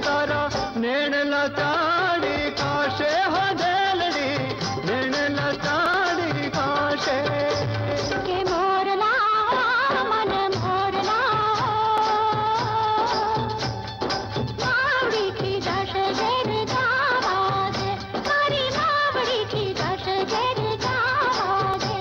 तारा नेण लताड़ी काशे हदेलड़ी, नेण लताड़ी काशे के मोरला मन मोरला मावड़ी की दश घेर जावा दे, मारी मावड़ी की दश घेर जावा दे।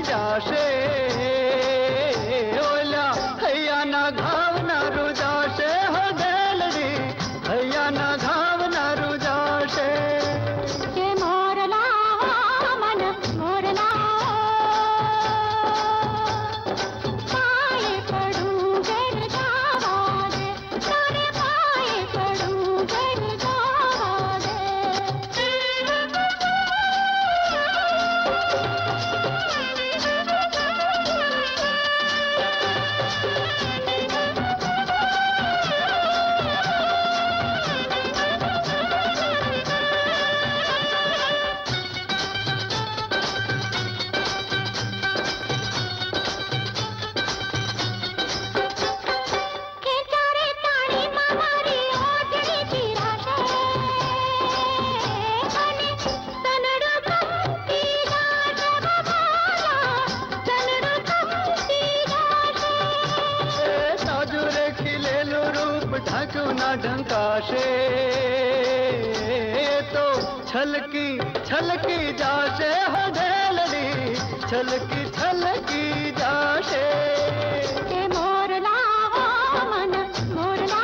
जाशे ओला हैया ना घाव ना रुजाशे हदेलड़ी, हैया ना घाव ना रुजाशे के मोरला मन मोरला पाए पड़ूं घर जावा दे, तारे पाए पड़ूं घर जावा दे। ढकना ढंकाशे तो छलकी छलकी जाशे हदेलड़ी, छलकी छलकी जाशे के मोरला मन मोरला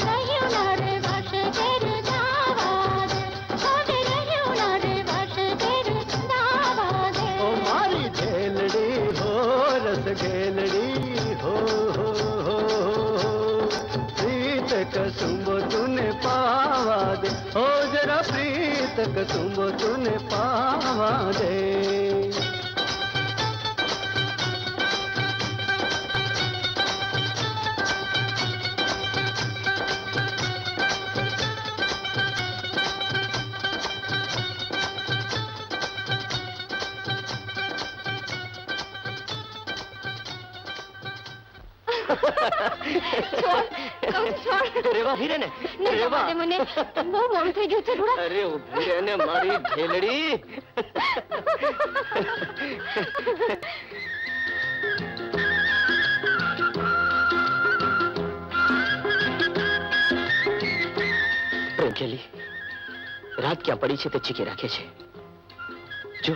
रहियो न रे वश घेर जावा दे, छोटे रहियो न रे वश घेर जावा दे। ओ मारी झेलड़ी हो रस घेलड़ी हो प्रीत कसुम तूने पावा दे, ओ जरा प्रीत कसुम तूने पावा दे। રેવા હીરે ને રેવા મને બહુ મોડું થઈ ગયું છે રૂડા. અરે ઉભી રહે ને મારી ઢેલડી. પ્રેમખેલી રાત ક્યાં પડી છે તે ચીકી રાખે છે. જો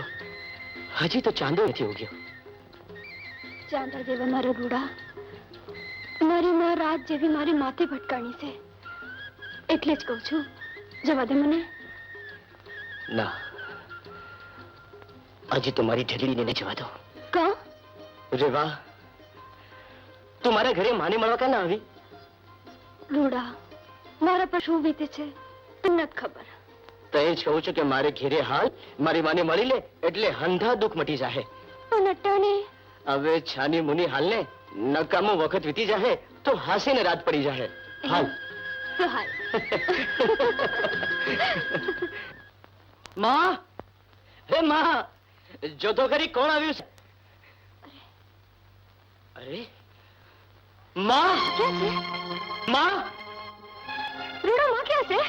હજી તો ચાંદો નથી ઉગ્યો. ચાંદા જેવા મારો રૂડા, મારી માં રાત જેવી મારી માથે ભટકાણી છે, એટલે જ કહું છું જવા દે મને. ના, હજી તો મારી ઢેલડીને નહીં જવા દો. કા રેવા, તું મારા ઘરે માને મળવા કા ના આવી? રૂડા, મારા પર શું વીતે છે તને નથી ખબર. તો એ જ કહું છું કે મારે ઘેરે હાલ મારી માને મળી લે એટલે હંધા દુઃખ મટી જાહે. પણ અટાણે હવે છાની મુની હાલ ને નકામો વખત વીતી જાહે તો હાસીને રાત પડી જાય. હાલ તો હાલ. માં, હે માં, જો તો ખરી કોણ આવ્યું છે? અરે માં, ક્યાં છે? માં, રૂડા માં ક્યાં છે?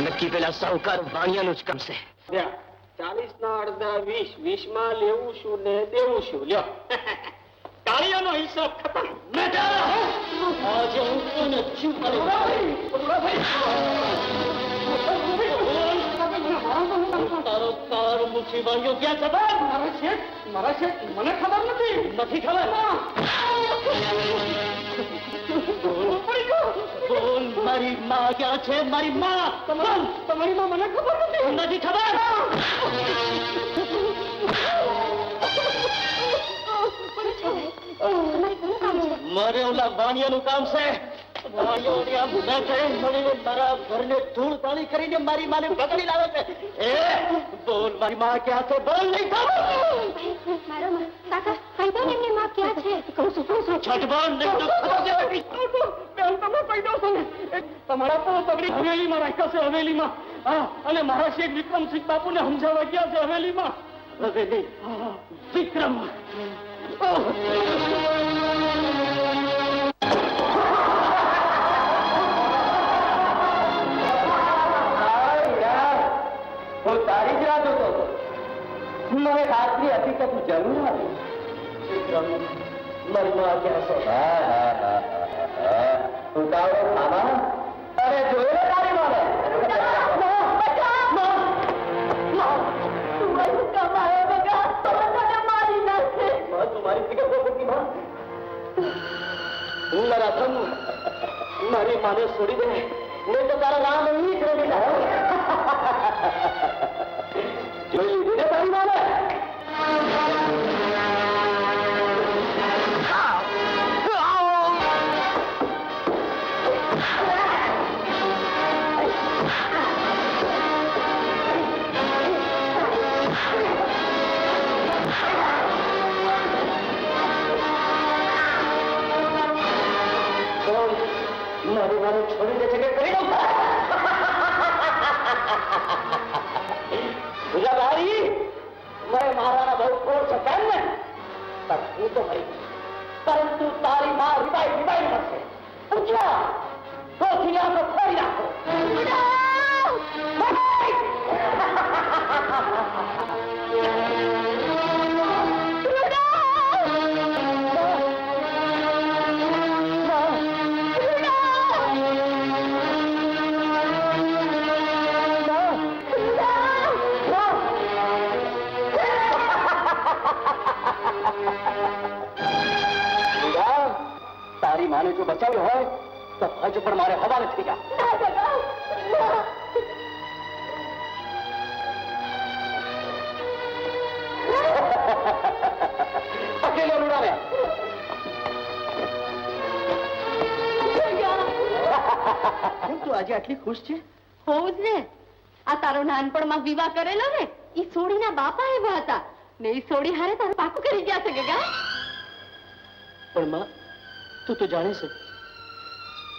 નક્કી પેલા સાહુકાર વાણિયાનું જ કામ છે. 40 ના અડધા 20, 20 માં લેવું શું ને દેવું શું? લ્યો તાળીઓનો હિસાબ ખતમ. આજે હું કોને ચૂપ તારો કાર મુઠી વાળ્યો ક્યાં છે? મારા શેઠ મને ખબર નથી ખબર. બોલ, મારી માં ક્યાં છે? મારી માં, તમારી માં મને ખબર નથી ખબર. મારે ઓલા વાણિયાનું કામ છે. વાણિયાની આ બુઢા છે મળીને મારા ઘરને ધૂળ પાણી કરીને મારી માને બગડી લાવે છે. એ બોલ, મારી માં ક્યાં છે? બોલ, નહીં ખબર. મારો માં કાકા કહી દો ને એમની માં ક્યાં છે? કહું છું છઠ બોલ, નહીં તો ખબર છે. બેન, તમે કહી દો છો ને તમારા તો બગડી હવેલીમાં રાખ્યા છે. હવેલીમાં. હા, અને મારા શેઠ વિક્રમસિંહ બાપુને સમજાવવા ગયા છે હવેલીમાં. હવેલી વિક્રમ. હું તારી જ રાહ જોતો હતો. મને રાતની હકીકત જરૂર આવી. વિક્રમ, મારી માં ક્યાં છે? તું તાવડો ખાવા? અરે જોયું તારી માને? મારી માને છોડી દે, નહીં તો તારા નામ એવી જ રહી જાય. જોઈ લીધી ને તારી માને? મારી માને છોડી દે છે કે કરી દઉં? ભૂજાભાઈ, મેં મારાના બહુ ખોટ છે કેમ ને? પણ હું તો મરી ગઈ. પરંતુ તારી માં રીબાઈ મળશે. પૂછ્યા કોથી આંખો ખોરી નાખો. તારી માને જો બચાવ્યો હોય તો હજુ પણ મારે હવાલે થઈ જા. પકેલો રૂડાને. તું આજે આટલી ખુશ છે? હોવું જ ને. આ તારો નાનપણમાં વિવાહ કરેલો ને ઈ સોડીના બાપા એવા હતા ને ઈ સોડી હારે તારું પાકું કરી ગયા છે ગગા. પણ માં, તું તો જાણે છે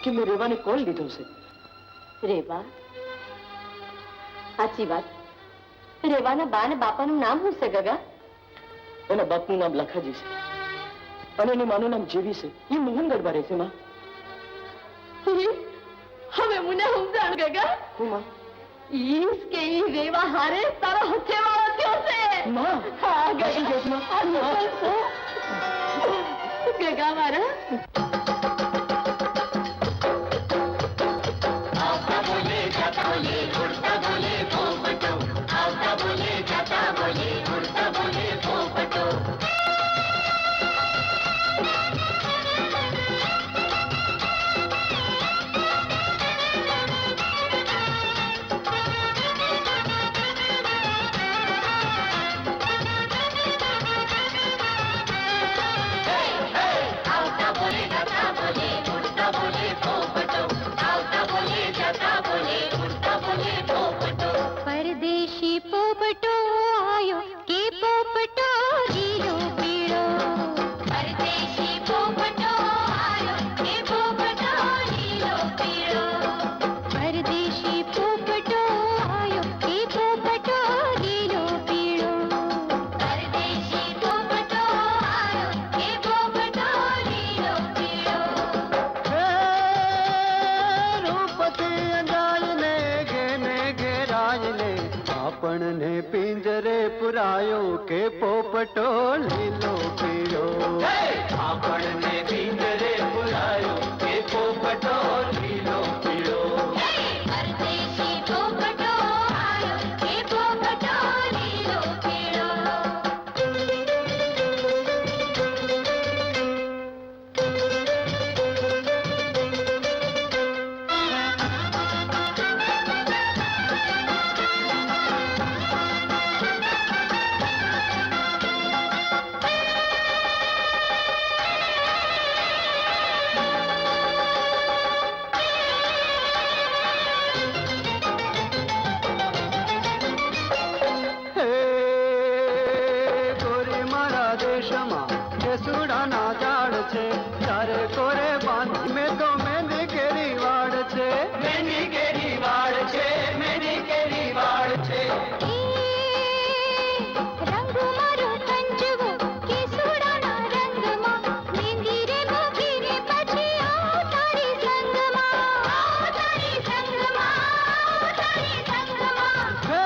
કે મેં રેવાને કોણ લીધો છે? રેવા? સાચી વાત. રેવાના બા ને બાપાનું નામ શું છે ગગા? એના બાપનું નામ લખાજી છે અને એની માનું નામ જેવી છે. એ મોહનગઢમાં રહે છે માં. હવે મને સમજાણ ગગા. હું માં? ઈસ કે ઈ રેવા હારે તારો હથેવાળો થયો છે. માં, હા ગગા. શું કહે છે માં? આ નકલ છે. ગગા મારા આવતા બોલે લૂટાયો કે પોપટો લીલો પીળો આપણને ભીતરે બોલાયો કે પોપટો લીલો પીળો પરદેશી પોપટો આયો કે પોપટો લીલો પીળો હે ગોરી મારા દેશમાં કેસુડાના ઝાડ છે તારે કોરે બાંધી મેં તો મહેંદી કેરી વાડ છે મેની કેરી વાળ છે મેની કેરી વાળ છે રંગો મારો કંજવો કેસુડાના રંગમાં મેંદી રે મૂકી રે પછી આવો તારી સંગમાં આવો તારી સંગમાં આવો તારી સંગમાં હે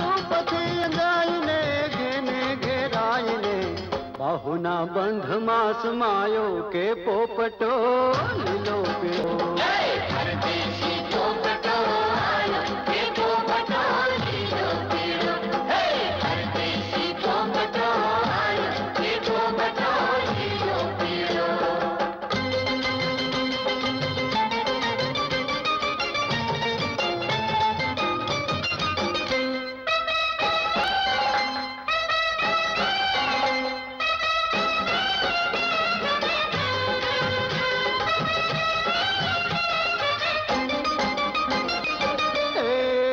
રૂપથી અંજાઈને ઘેને ઘેરાઈને બાહુના બંધમાં સમાયો કે પોપટો લીલો પીળો પરદેશી પોપટો આયો કે પોપટો લીલો પીળો પરદેશી પોપટો આયો કે પોપટો લીલો પીળો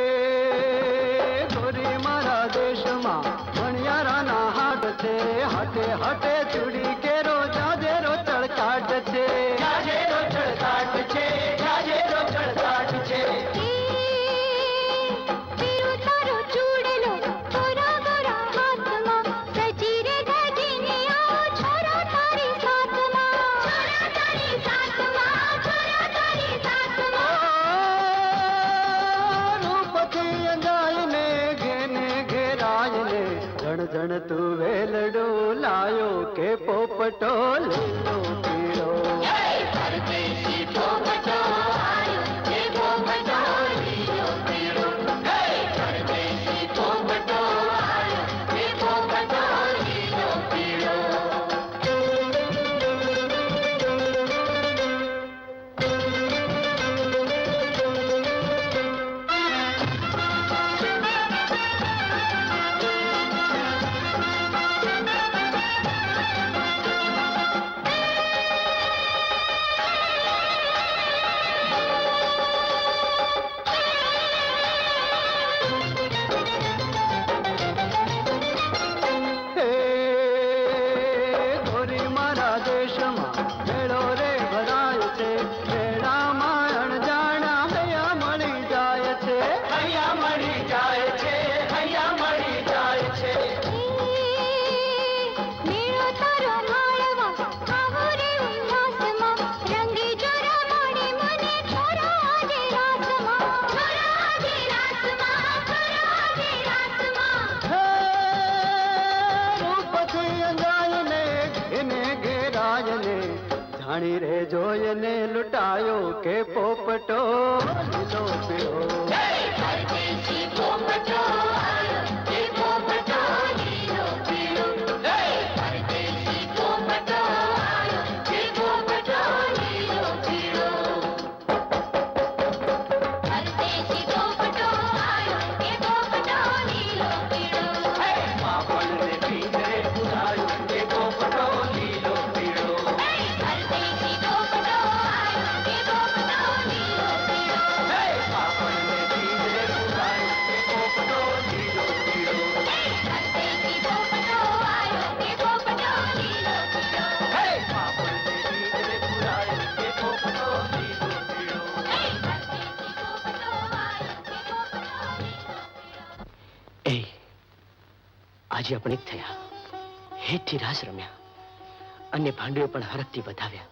હે ગોરી મારા દેશમાં મણિયારાના હાટ છે હાટે હાટે ચૂડી કેરો જાજેરો ચળકાટ છે જાજેરો ચળકાટ છે જાજેરો ચળકાટ છે પીળો તારો ચૂડેલો ગોરા ગોરા હાથમાં સજી રે ધજીને આવો છોરા તારી સાથમાં છોરા તારી સાથમાં છોરા તારી સાથમાં રૂપથી અંજાઈને ઘેને ઘેરાઈને જણ જણ તું વેલડો લાયો કે પોપટો લીલો પીળો પરદેશી પોપટો આયો કે પોપટો લીલો પીળો પરદેશી પોપટો આયો કે પોપટો લીલો પીળો હે ગોરી મારા દેશમાં મેળો રે ભરાય છે મેળામાં અણજાણા હૈયા મળી જાય છે હૈયા મળી જાય છે હૈયા મળી જાય છે મેળો તારો માળવા આવો રે ઉલ્લાસમાં રંગી જોરા મોડે મને છોરા આજે રાસમાં છોરા આજે રાસમાં છોરા આજે રાસમાં હે રૂપથી અંજાઈને ઘેને ઘેરાયને જાણી રે જોયને લૂટાયો કે પોપટો લીલો પીળો પરદેશી પોપટો આયો કે પોપટો લીલો પીળો પરદેશી પોપટો આયો કે પોપટો લીલો પીળો પરદેશી પોપટો આયો કે પોપટો લીલો પીળો આપણને ભીતરે બોલાયો કે પોપટો લીલો પીળો પરદેશી પોપટો આયો કે પોપટો લીલો પીળો આપણને ભીતરે બોલાયો કે પોપટો લીલો પીળો પરદેશી પોપટો આયો કે પોપટો લીલો પીળો આપણને ભીતરે બોલાયો કે પોપટો લીલો પીળો પરદેશી પોપટો આયો કે પોપટો લીલો પીળો એ આજે આપણે એક થયા હેઠથી રાસ રમ્યા અને ભાંડુએ પણ હરખથી વધાવ્યા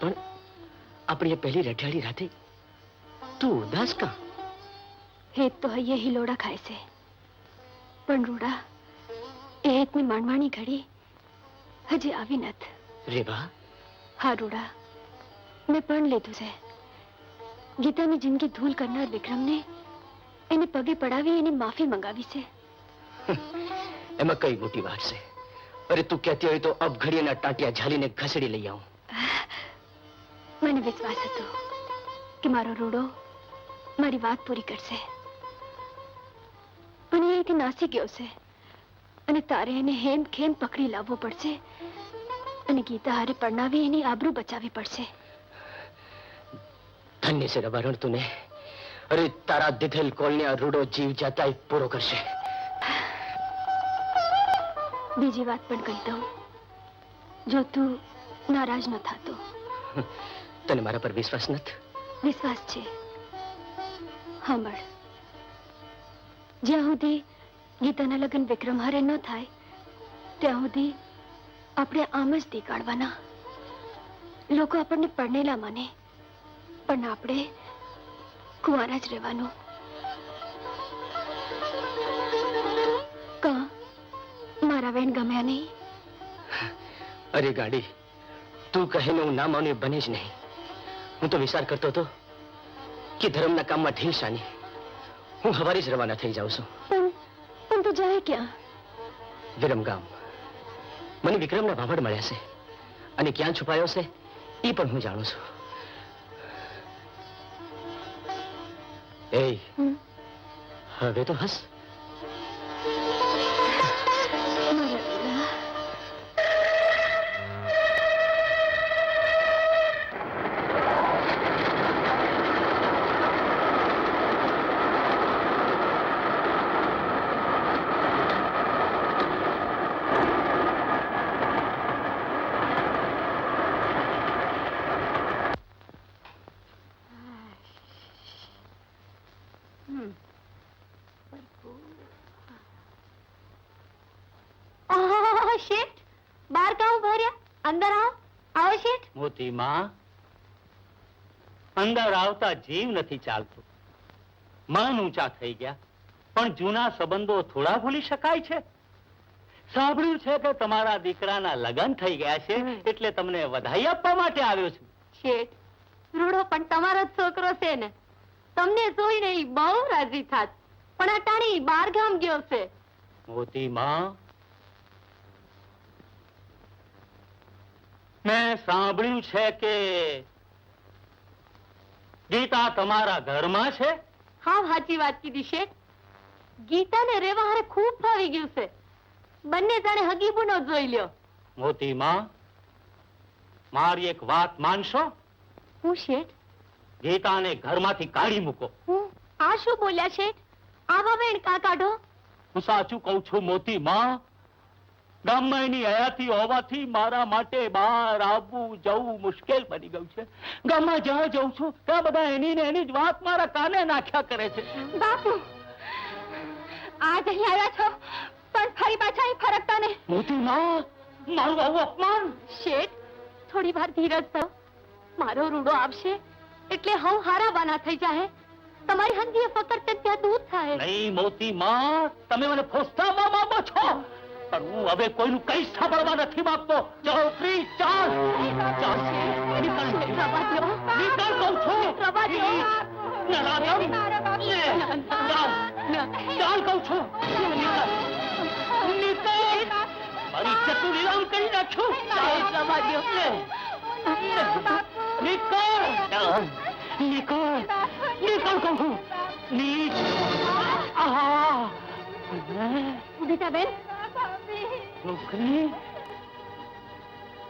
પણ આપણી એ પહેલી રઢિયાળી રાતે તું ઉદાસ કા હેત તો હૈયે હિલોડા ખાય છે પણ રૂડા એ હેતની માણવાની ઘડી હજી આવી નથી. રેવા, હા રૂડા, મેં પણ લીધું છે. ગીતાની જિંદગી ધૂલ કરનાર વિક્રમને એને પગે પડાવી એની માફી મંગાવી છે. એમાં કઈ મોટી વાત છે? અરે તું કહેતી હોય તો અબ ઘડીના ટાંટિયા ઝાલીને ઘસડી લઈ આવું. મને વિશ્વાસ હતો કે મારો રૂડો મારી વાત પૂરી કરશે, પણ એ અહીંથી નાસી ગયો છે અને તારે એને હેમ ખેમ પકડી લાવવો પડશે અને ગીતા હારે પરણાવી એની આબરૂ બચાવવી પડશે. ધન્ય છે રવારણ તુને. અરે તારા દીધેલ કોલને આ રૂડો જીવ જાતા પૂરો કરશે. બીજી વાત પણ કહી દઉં, જો તું નારાજ ન થાતો. તને મારા પર વિશ્વાસ નથી? વિશ્વાસ છે. સાંભળ, જ્યાં સુધી ગીતાના લગ્ન વિક્રમ હારે ન થાય ત્યાં સુધી આપણે આમ જ દેખાડવાના. લોકો આપણને પરણેલા માને, પણ આપણે કુંવારા જ રહેવાનું. કા મારા વેણ ગમ્યા નહીં? અરે ગાડી, તું કહે ને હું ના માનું એ બને જ નહીં. હું તો વિચાર કરતો હતો કે ધર્મના કામમાં ઢીલ શાની, હું હવારી જ રવાના થઈ જાઉં છું. પણ તું જાય ક્યાં? વિરમગામ. મને વિક્રમના ભાભડ મળ્યા છે અને ક્યાં છુપાયો છે એ પણ હું જાણું છું. એ હવે તો હસ. શેઠ, બહાર કાં ઉભા રહ્યા? અંદર આવો. આવો શેઠ. મોતી માં, અંદર આવતા જીવ નથી ચાલતો. મન ઊંચા થઈ ગયા, પણ જૂના સંબંધો થોડા ભૂલી શકાય છે? સાંભળ્યું છે કે તમારા દીકરાના લગ્ન થઈ ગયા છે, એટલે તમને વધાઈ આપવા માટે આવ્યો છું. શેઠ, રૂડો પણ તમારો જ છોકરો છે ને, તમને જોઈને ઈ બહુ રાજી થાત, પણ આ ટાણી બહાર ગામ ગયો છે. મોતી માં, મેં સાંભળ્યું છે કે ગીતા તમારા ઘરમાં છે? હા, સાચી વાત કીધી શેઠ. ગીતાને રેવા હારે ખૂબ ફાવી ગયું છે. બંને જાણે હગીબુનો જોઈ લ્યો. મોતી માં, મારી એક વાત માનશો? હું શેઠ? ગીતાને ઘરમાંથી કાઢી મૂકો. હું આ શું બોલ્યા શેઠ? આવા વેણ કાં કાઢો? હું સાચું કહું છું મોતી માં. ગામમાં એની હયાતી હોવાથી મારા માટે બહાર આવવું જવું મુશ્કેલ બની ગયું છે. ગામમાં જ્યાં જઉં છું ત્યાં બધા એની ને એની જ વાત મારા કાને નાખ્યા કરે છે. બાપુ, આજ અહીં આવ્યા છો પણ ફરી પાછા અહીં ફરકતા નહીં. મોતી માં, મારું આવું અપમાન. શેઠ, થોડી વાર ધીરજ ધરો. મારો રૂડો આવશે એટલે હું હારાવાના થઈ જાય. તમારી હંધીએ પકડતે ત્યાં દૂર થાય. નહીં મોતી માં, તમે મને ફોસતાવવા માંગો છો, પણ હું હવે કોઈનું કઈ સાંભળવા નથી માંગતો. ચાલ પ્લીઝ, ચાલ ચાલ. નીકળ કહું છું. ચાલ કહું છું. નીકળ. મારી ઇજ્જતનું લીલામ કરી નાખ્યું. નીકળ. નીકળ. નીકળ કહું છું. બેન, છોકરી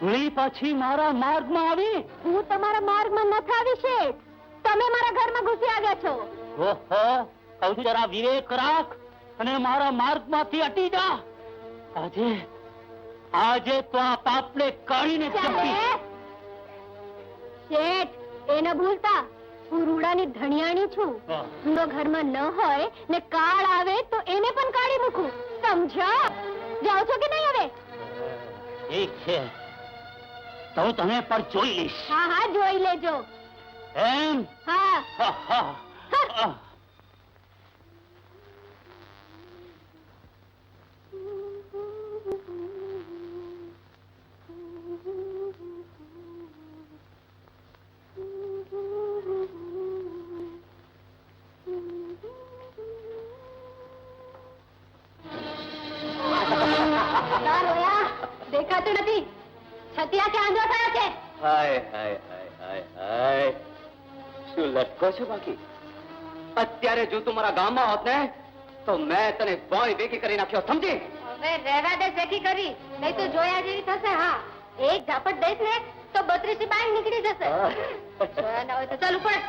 વળી પાછી મારા માર્ગમાં આવી? હું તમારા માર્ગમાં નથી આવી શેઠ. તમે મારા ઘરમાં ઘૂસી આવ્યા છો. ઓહો, કહું છું જરા વિવેક રાખ અને મારા માર્ગમાંથી હટી જા. આજે તો આ પાપને કાઢીને ચંપી. શેઠ, એ ન ભૂલતા હું રૂડાની ધણિયાણી છું. રૂડો ઘરમાં ન હોય ને કાળ આવે તો એને પણ કાઢી મૂકું. સમજ્યા? જાઓ છો કે નહીં હવે? ઠીક છે, તો હું તને પણ જોઈ લઈશ. હા હા, જોઈ લેજો. એમ? હા. 哈哈。 હા. 啊 હા. 啊 થતું નથી. છતિયા કે આંધળો થયો છે? હાય હાય હાય હાય હાય, શું લટકો છો બાકી? અત્યારે જો તું મારા ગામમાં હોત ને તો મેં તને બોય ભેગી કરી નાખ્યો, સમજી? હવે રહેવા દે ભેગી કરી, નહીં તો જોયા જેવી થશે. હા, એક ઝાપટ દઈશ ને તો 32 બહાર નીકળી જશે. જોયા ના હોય તો ચાલ ઉપર.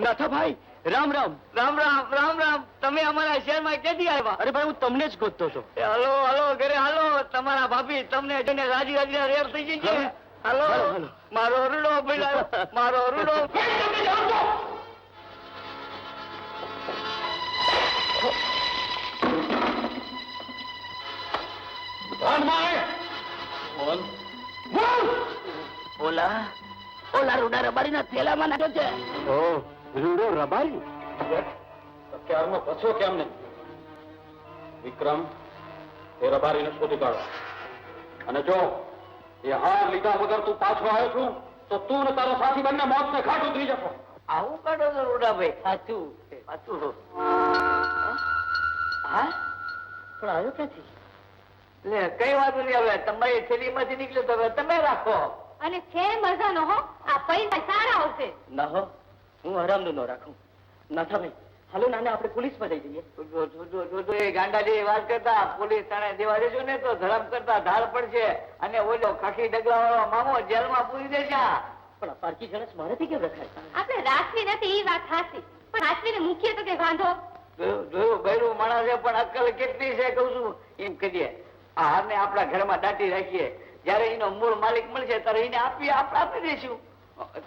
નાથાભાઈ, રામ રામ. રામ રામ રામ રામ. તમે અમારા શહેરમાં ક્યાંથી આવ્યા? અરે ભાઈ, હું તમને જ ગોતતો હતો. હાલો હાલો ઘરે હાલો. તમારા ભાભી તમને જોઈને રાજી રાજી રેર થઈ ગઈ છે. હાલો હાલો. મારો અરુડો બોલાયો, મારો અરુડો. ઓલા રૂડા રબારીના થેલામાં નાખ્યો છે. ઓહ, રૂડો રબારી? ક્યારમાં પછો કેમ નહીં? વિક્રમ, એ રબારીને શોધી કાઢો. અને જો એ હાર લીધા વગર તું પાછો આવ્યો છું તો તું ને તારો સાથી બંને મોતને ઘાટ ઉતરી જશો. આવું કાઢો છો રૂડાભાઈ? સાચું સાચું. હા પણ આવ્યો ક્યાંથી? લે કઈ વાંધો નહીં. હવે તમારી થેલીમાંથી નીકળ્યો તો હવે તમે રાખો. અને છે મજાનો હો, આ પૈસા સારા આવશે. ના હો, હું હરામનું ન રાખું. નાથાભાઈ, હાલો નાને આપણે પોલીસમાં જઈ જઈએ. જો એ ગાંડા જેવી વાત કરતા પોલીસ થાણે દેવા દેજો ને તો ધરમ કરતા ધાર પડશે. અને ઓલો ખાખી ડગલા વાળો મામો જેલમાં પૂરી દેશે. પણ આ પારકી જણસ મારાથી કેમ રખાય? આપણે રાખવી નથી એ વાત સાચી, પણ સાચવીને મૂકીએ તો કે વાંધો. જોયું બૈરું માણસ છે પણ અક્કલ કેટલી છે કહું છું. એમ કરીએ, આ હારને આપણા ઘરમાં દાટી રાખીએ. જયારે એનો મૂળ માલિક મળશે ત્યારે એને આપણે આપી દઈશું.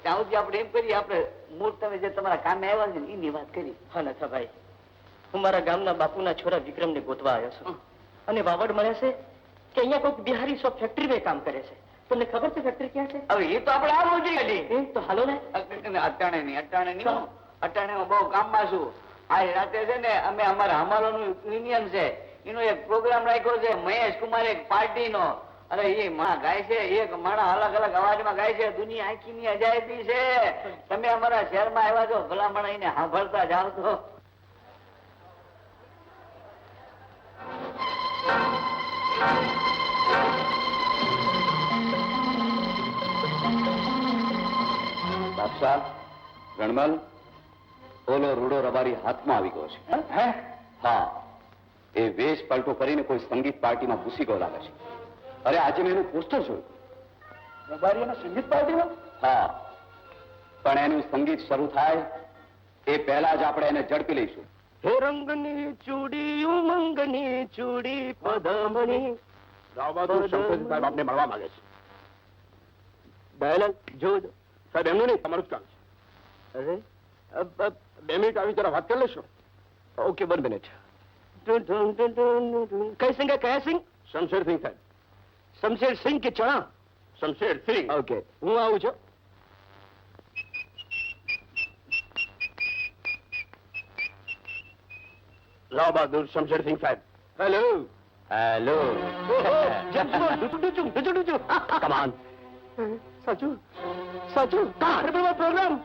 ત્યાં સુધી આપણે એમ કરીએ, આપણે મૂળ તમે જે તમારા કામે આવ્યા છે ને એની વાત કરી. હા નાથાભાઈ, હું મારા ગામના બાપુના છોરા વિક્રમને ગોતવા આવ્યો છું. અને વાવડ મળે છે કે અહીંયા કોઈક બિહારી સો ફેક્ટરીમાં કામ કરે છે. તમને ખબર છે ફેક્ટરી ક્યાં છે? હવે એ તો આપણે આવવું જોઈએ. તો હાલો ને. અટાણે નહીં અટાણે બહુ કામમાં છું. આ રાતે છે ને અમે અમારા હમાલોનું યુનિયન છે એનો એક પ્રોગ્રામ રાખ્યો છે. મહેશ કુમાર એક પાર્ટીનો. અરે એ માં ગાય છે, એક માણા અલગ અલગ અવાજમાં ગાય છે. દુનિયા આખીની અજાયબી છે. તમે અમારા શહેરમાં આવ્યા છો, ભલા માણા એને સાંભળતા જાવ તો. બાદશાહ, રણમલ, ઓલો રૂડો રબારી હાથમાં આવી ગયો છે. હા, એ વેશ પલટો કરીને કોઈ સંગીત પાર્ટીમાં ઘૂસી ગયો લાગે છે. અરે આજે મેં એનું પોસ્ટર જોયું. રબારીઓના સંગીત પાર્ટીમાં? હા, પણ એનું સંગીત શરૂ થાય એ પહેલા જ આપણે એને ઝડપી લઈશું. હે રંગની ચૂડી, ઉમંગની ચૂડી, પદમણી. આપને મળવા માંગે છે. દયાલાલ, જોજો. સાહેબ એમનું નહીં, તમારું જ કામ છે. અરે 2 મિનિટ આવી જરા વાત કરી લેશો? Okay, 1 minute. કઈ સિંગ કયા સિંગ? શમશેર સિંહ સાહેબ. શમશેર સિંહ કે ચણા? શમશેર સિંહ. ઓકે, હું આવું છું. લાવ બહાદુર શમશેર સિંહ સાહેબ. હેલો. હેલો. કમાન. સાચું સાચું. પ્રોગ્રામ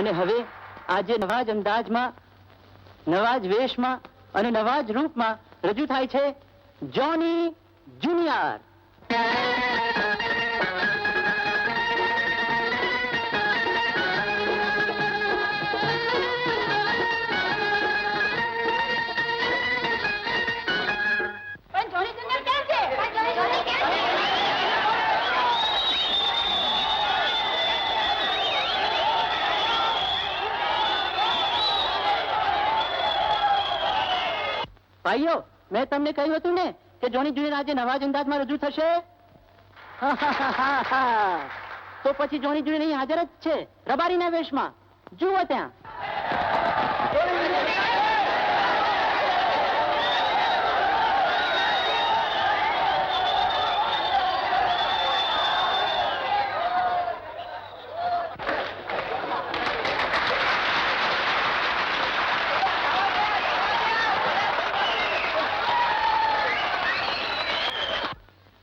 અને હવે આજે નવા જ અંદાજમાં, નવા જ વેશમાં અને નવા જ રૂપમાં રજૂ થાય છે જોની જુનિયર. ભાઈઓ, મેં તમને કહ્યું હતું ને કે જોની જુનિયર આજે નવા જ અંદાજમાં રજૂ થશે. તો પછી જોની જુનિયર અહીં હાજર જ છે, રબારીના વેશમાં. જુઓ ત્યાં.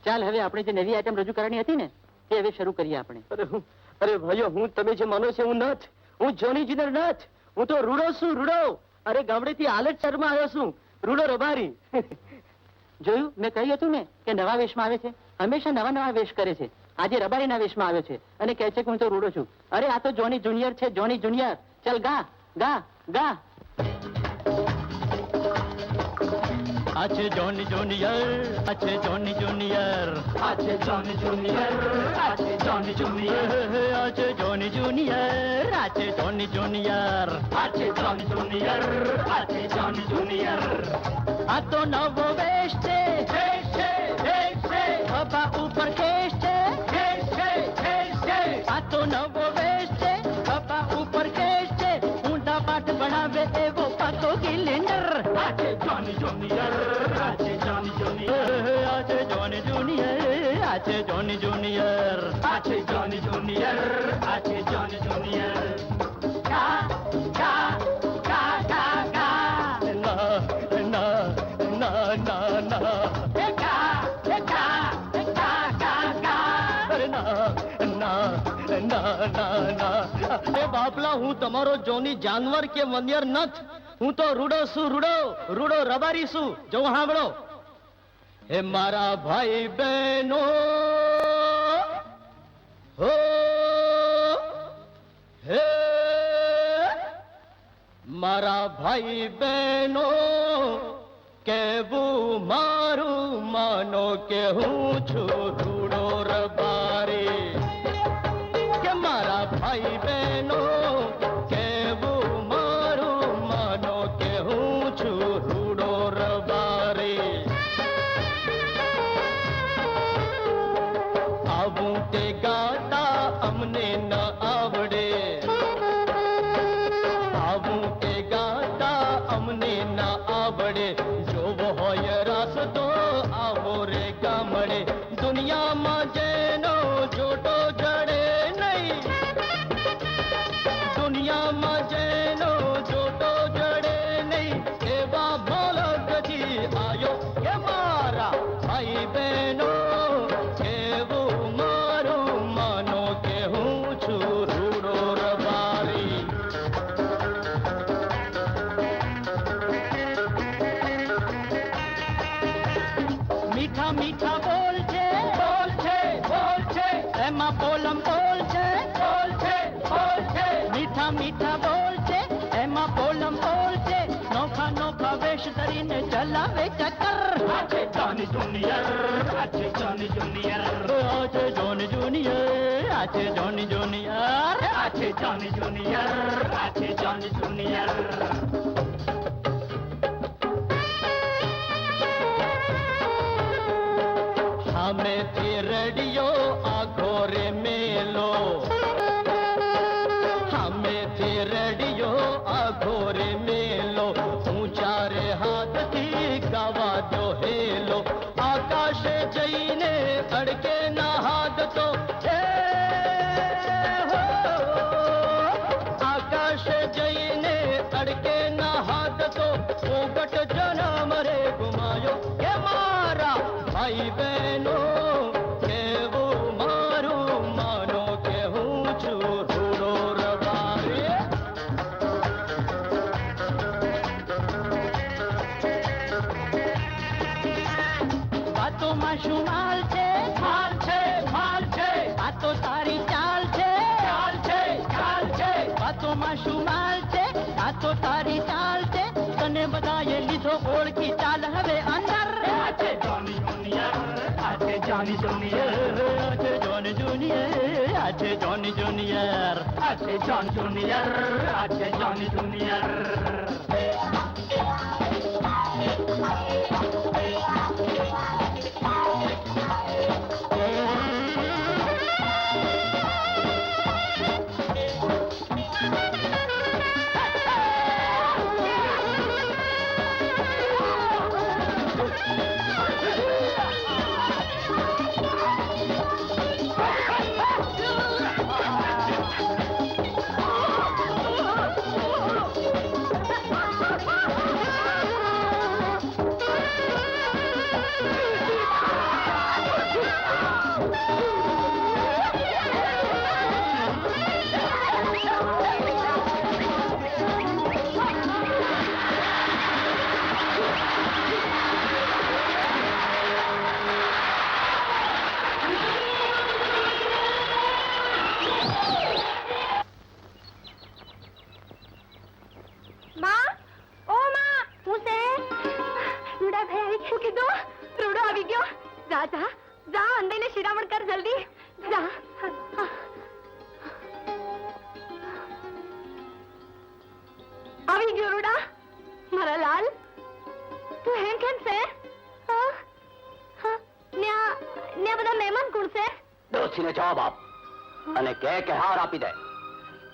ચાલ, હવે આપણે જે નવી આઈટમ રજૂ કરવાની હતી ને તે હવે શરૂ કરીએ આપણે. અરે ભાઈઓ, હું તમે જે માનો છો હું નથ. હું જોની જુનિયર નથ. હું તો રૂડો છું, રૂડો. અરે ગામડેથી હાલ જ શહેરમાં આવ્યો છું. રૂડો રબારી. જોયું, મેં કહ્યું હતું ને કે નવા વેશમાં આવે છે. હંમેશા નવા નવા વેશ કરે છે. આજે રબારીના વેશમાં આવ્યો છે અને કહે છે કે હું તો રૂડો છું. અરે આ તો જોની જુનિયર છે, જોની જુનિયર. ચાલ ગા ગા ગા. আছে জনি জুনিয়র, আছে জনি জুনিয়র, আছে জনি জুনিয়র, আছে জনি জুনিয়র, আছে জনি জুনিয়র, আছে জনি জুনিয়র, আছে জনি জুনিয়র, আছে জনি জুনিয়র. આ તો નવો વેશ છે, ખભા ઉપર કેશ છે, આ તો નવો વેશ છે, ખભા ઉપર કેશ છે, ઊંડા પાઠ બનાવે એવો પાકો સિલિન્ડર. આજે જોની જુનિયર, આજે જોની જુનિયર, આજે જોની જુનિયર, આજે જોની જુનિયર, આજે જોની જુનિયર, આજે જોની જુનિયર. ગા ગા ગા ગા ગા. ના ના ના ના ના. એ ગા ગા ગા ગા ગા. અરે ના ના ના ના ના. એ બાપલા, હું તમારો જોની જાનવર કે વન્યર નથ. હું તો રૂડો છું, રૂડો રૂડો રબારી છું. જો સાંભળો. હે મારા ભાઈ બહેનો, હો હે મારા ભાઈ બહેનો, કેવું મારું માનો કે હું છું રૂડો રબારી. કે મારા ભાઈ બહેનો, કેવું મારું માનો કે હું છું રૂડો રબારી. આવું તે ગાતા અમને ન આવડે, આવું તે ગાતા અમને ન આવડે. જોવો હોય રાસ તો આવો રે ગામડે. દુનિયા મીઠા મીઠા બોલ છે, એમાં પોલમ બોલ છે, મીઠા મીઠા બોલ છે, એમાં પોલમ બોલ છે, નોખા નોખા વેશ ધરીને ચલાવે ચક્કર. આજે જોન જુનિયર, આજે જોન જુનિયર, આજે જોન જુનિયર, આજે જોન જુનિયર, આજે જોન જુનિયર, આજે જોન જુનિયર. સામેથી રેડિયો આઘો રે મેલો, સામેથી રેડિયો આઘો રે મેલો, ઊંચા રે હાથથી ગાવા દો હેલો, આકાશે જઈને અડકે ના હાથ તો હે હો, આકાશે જઈને અડકે ના હાથ તો પોગટ જન્મ રે ગુમાયો કે મારા ભાઈ બહેનો, કેવું મારું માનો કે હું છું રૂડો રબારી. વાતોમાં શું માલ છે, માલ છે, માલ છે, વાતો તારી ચાલ છે, ચાલ છે, ચાલ છે, વાતોમાં શું માલ છે, વાતો તારી ચાલ છે, તને બધાએ લીધો ઓળખી, ચાલ હવે અંદર. આજે જોની જુનિયર, આજે જોની જુનિયર, આજે જોન જુનિયર, આજે જોની જુનિયર, આજે જોન જુનિયર, આજે જોની જુનિયર. માં, ઓ માં, હું છે? રૂડા ભાઈ આવી શું કીધું? રૂડો આવી ગયો. જા જા જા, અંદરને શિરામણ કર જલ્દી જા. આવી ગયો રૂડા, મારા લાલ. તું હેમ કેમ છે? હા? હા, ન્યા બધા મહેમાન કોણ છે? ડોશીને જવાબ આપ અને કે હાર આપી દે.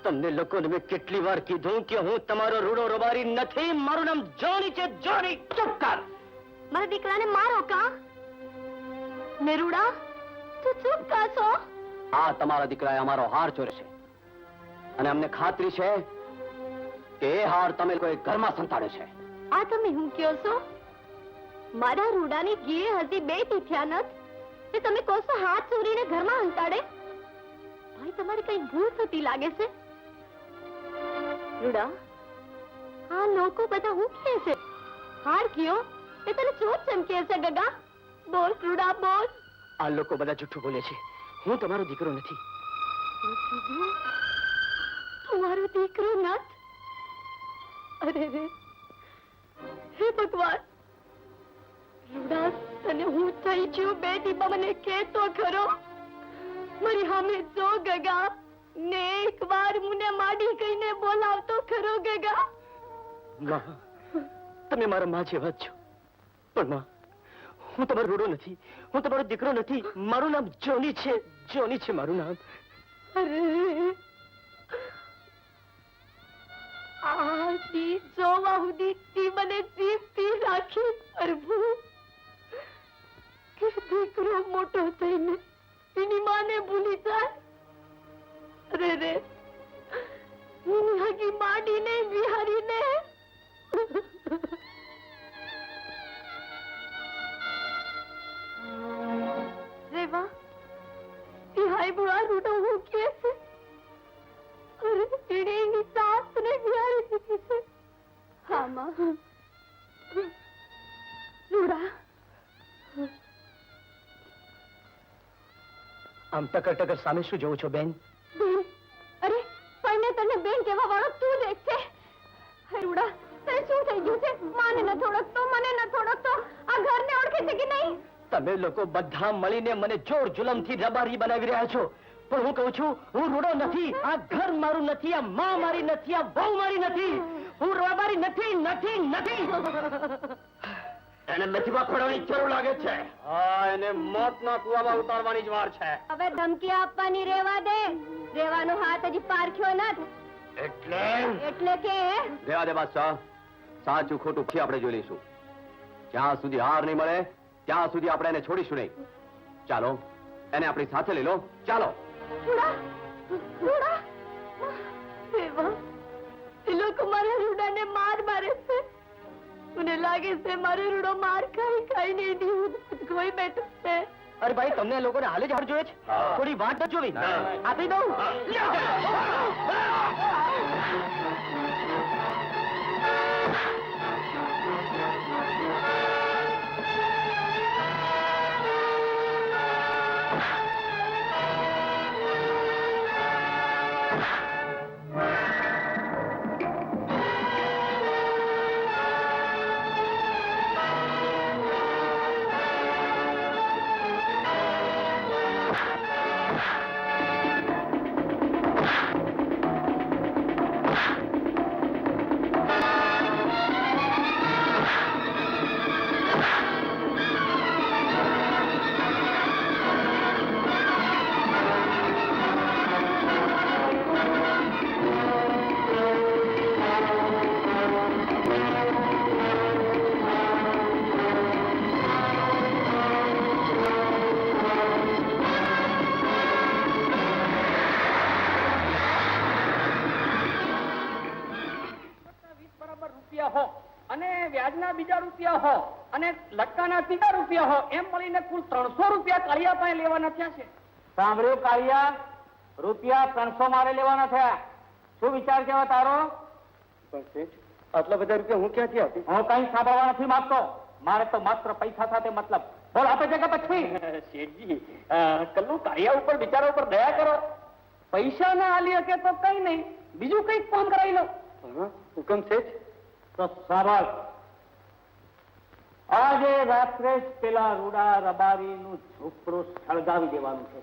તમને લોકોને મેં કેટલી વાર કીધું કે હું તમારો રૂડો રબારી નથી, મારું નામ જોની છે, જોની. ચૂપ કર. મારા દીકરાને મારો કા? ને રૂડા, તું ચૂપ કા છો? આ તમારા દીકરાએ અમારો હાર ચોર્યો છે અને અમને ખાતરી છે કે એ હાર તમે કોઈ ઘરમાં સંતાડ્યો છે. આ તમે હું કયો છો? મારા રૂડાની ઘીએ હજી 2 દી થયા નથી તે તમે કહો છો હાથ ચોરીને ઘરમાં હંતાડે? ભાઈ તમારી કઈ ભૂલ થતી લાગે છે. રૂડા, આ લોકો બધા હું કહે છે? હાર ગયો તે તને ચોર ચમકે છે ગગા? બોલ રૂડા, બોલ. આ લોકો બધા જૂઠું બોલે છે, હું તમારો દીકરો નથી. તું મારો દીકરો નથ? અરે રે, હે ભગવાન. રૂડા, તને હું થઈ છું 2 દીપા મને કે તો ખરો. મારી સામે જો ગગા, ને એકવાર મને માડી કહીને બોલાવતો ખરો ગગા. માં, તમે મારા માં જેવા જ છો, પણ માં, હું તમારો રૂડો નથી, હું તમારો દીકરો નથી. મારું નામ જોની છે, જોની છે મારું નામ. અરે, આ દી જોવા સુધી તી મને જીવતી રાખી પ્રભુ, કે દીકરો મોટો થઈને એની માને ભૂલી જાય. અરે રે, હું હગી માડીને વિહારીને. રેવા, હાય બુઆ રૂડો હું કે છે? અરે, એણે એની સાસને વિહારી દીધી છે. હા માં. રૂડા, આમ ટકર ટકર સામે શું જોવો છો બેન? બેન, અરે પણ તને બેન કેવા વાળો તું જ એક છે. હે રૂડા, તે શું થઈ ગયું છે? માને નથી ઓળખતો, મને નથી ઓળખતો, આ ઘરને ઓળખે છે કે નહીં? તમે લોકો બધા મળીને મને જોર જુલમથી રબારી બનાવી રહ્યા છો, પણ હું કહું છું, હું રૂડો નથી. આ ઘર મારું નથી, આ માં મારી નથી, આ બહુ મારી નથી. હું રબારી નથી, નથી, નથી. એને મેથીમાં ખોડવાની જરૂર લાગે છે. હા, એને મોતના કૂવામાં ઉતારવાની જ વાર છે. હવે ધમકી આપવાની રેવા દે. રેવાનો હાથ હજી પારખ્યો નથી. એટલે કે રેવા દે બાદશાહ, સાચું ખોટું પછી આપણે જોઈ લઈશું. જ્યાં સુધી હાર નહીં મળે ત્યાં સુધી આપણે એને છોડીશું નહીં. ચાલો, એને આપણી સાથે લઈ લો. ચાલો. રૂડા, રૂડા. દેવા, એ લોકો મારા રૂડાને માર મારે છે. મને લાગે છે મારો રૂડો માર ખાઈને કોઈ બેઠો છે. અરે ભાઈ, તમને લોકોને હાલે જ હાર જોઈએ છે? થોડી વાત ન જોવી? આપી દઉં. અને વ્યાજના બીજા રૂપિયા હો અને લટકાના ત્રીજા રૂપિયા હો, એમ મળીને કુલ 300 રૂપિયા કાળિયા પાસે લેવાના થયા છે. સાંભળ્યું કાળિયા? રૂપિયા 300 મારે લેવાના થયા. શું વિચાર કેવા તારો? આટલા બધા રૂપિયા હું ક્યાંથી આપી? હું કઈ સાંભળવા નથી માંગતો. મારે તો માત્ર પૈસા સાથે મતલબ. બોલ, આપે છે કે પછી? શેઠજી, કલ્લુ કાળિયા ઉપર બિચારા ઉપર દયા કરો. પૈસા ના આલી શકે તો કઈ નહીં, બીજું કઈક કામ કરાવી લો. હુકમ શેઠ. તો સાંભળ, આજે રાત્રે જ પેલા રૂડા રબારીનું ઝૂંપડું સળગાવી દેવાનું છે.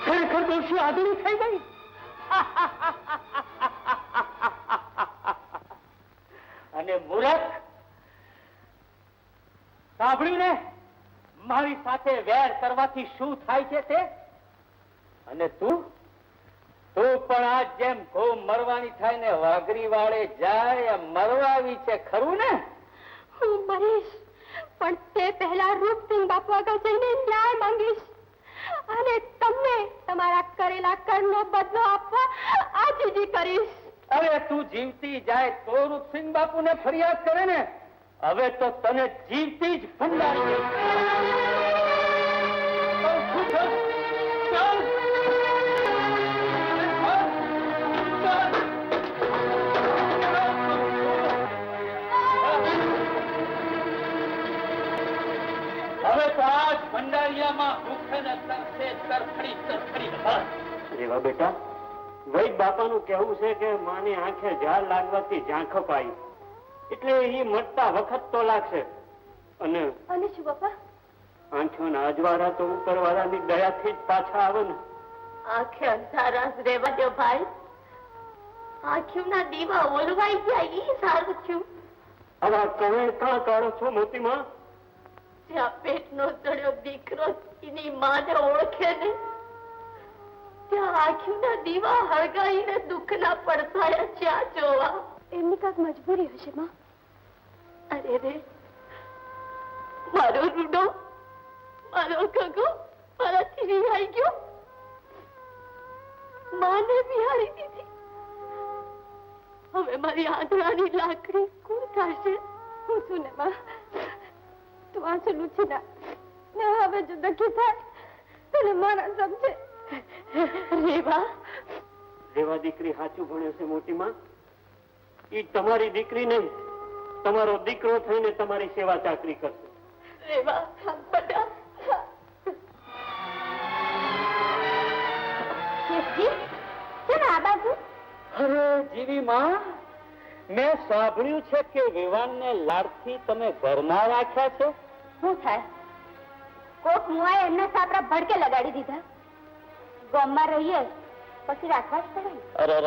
ખરેખર દોષી આધુનિક થઈ ગઈ. અને મૂર્ખ, સાંભળ્યું ને મારી સાથે વેર કરવાથી શું થાય છે તે? અને તું પણ આ જેમ ઘો મરવાની થાય ને વાઘરી વાળે જાય મરવા આવી છે, ખરું ને? હું મરીશ, પણ તે પહેલા રૂપસિંહ બાપુ આગળ જઈને ન્યાય માંગીશ અને તમને તમારા કરેલા કર્મનો બદલો આપવા આજીજી કરીશ. હવે તું જીવતી જાય તો રૂપસિંહ બાપુને ફરિયાદ કરે ને? હવે તો તને જીવતી જ ભંડારી દઈશ. હવે તો આ જ ભંડારિયામાં ભૂખે ને તરસે તરફડી તરફડી બસ. એવા બેટા, વૈદ બાપાનું કહેવું છે કે માની આંખે ઝાડ લાગવાથી ઝાંખપ આવી, એટલે એ મટતા વખત તો લાગશે. અને અને શું બાપા? આંખોના અજવાળા તો ઉપરવાળાની દયાથી જ પાછા આવે ને. આંખે અંધારા જ રહેવા દો ભાઈ. આંખોના દીવા ઓલવાઈ ગયા ઈ સારું થયું. આવા કવેણ કાં કાઢો છો મોતીમાં? જ્યાં પેટનો ચડ્યો દીકરો એની માને ઓળખે ને ત્યાં આંખોના દીવા હળગાઈને દુઃખના પડછાયા ક્યાં જોવા? એમની કાંક મજબૂરી હશે માં. અરે રે મારો રૂડો, મારો ગગો મારાથી રિહાઈ ગયો. માને બિહારી દીધી. હવે મારી આંધળાની લાકડી કોણ થશે? હું છું ને માં. તું આંસુ લૂછી ના ને હવે જો દખી થાય તને મારા સમજે. રેવા રેવા દીકરી સાચું ભણે છે મોટીમાં. ઈ તમારી દીકરી નહીં, તમારો દીકરો થઈને તમારી સેવા ચાકરી કરશે. રેવા બટા. આ બાજુ અરે જીવી માં, મેં સાંભળ્યું છે કે વિવાનને લાડથી તમે ઘરમાં રાખ્યા છે. શું થાય? કોક મુઆએ એમના સાપરા ભડકે લગાડી દીધા. ગામમાં રહીએ પછી રાખવા જ પડે ને. અરે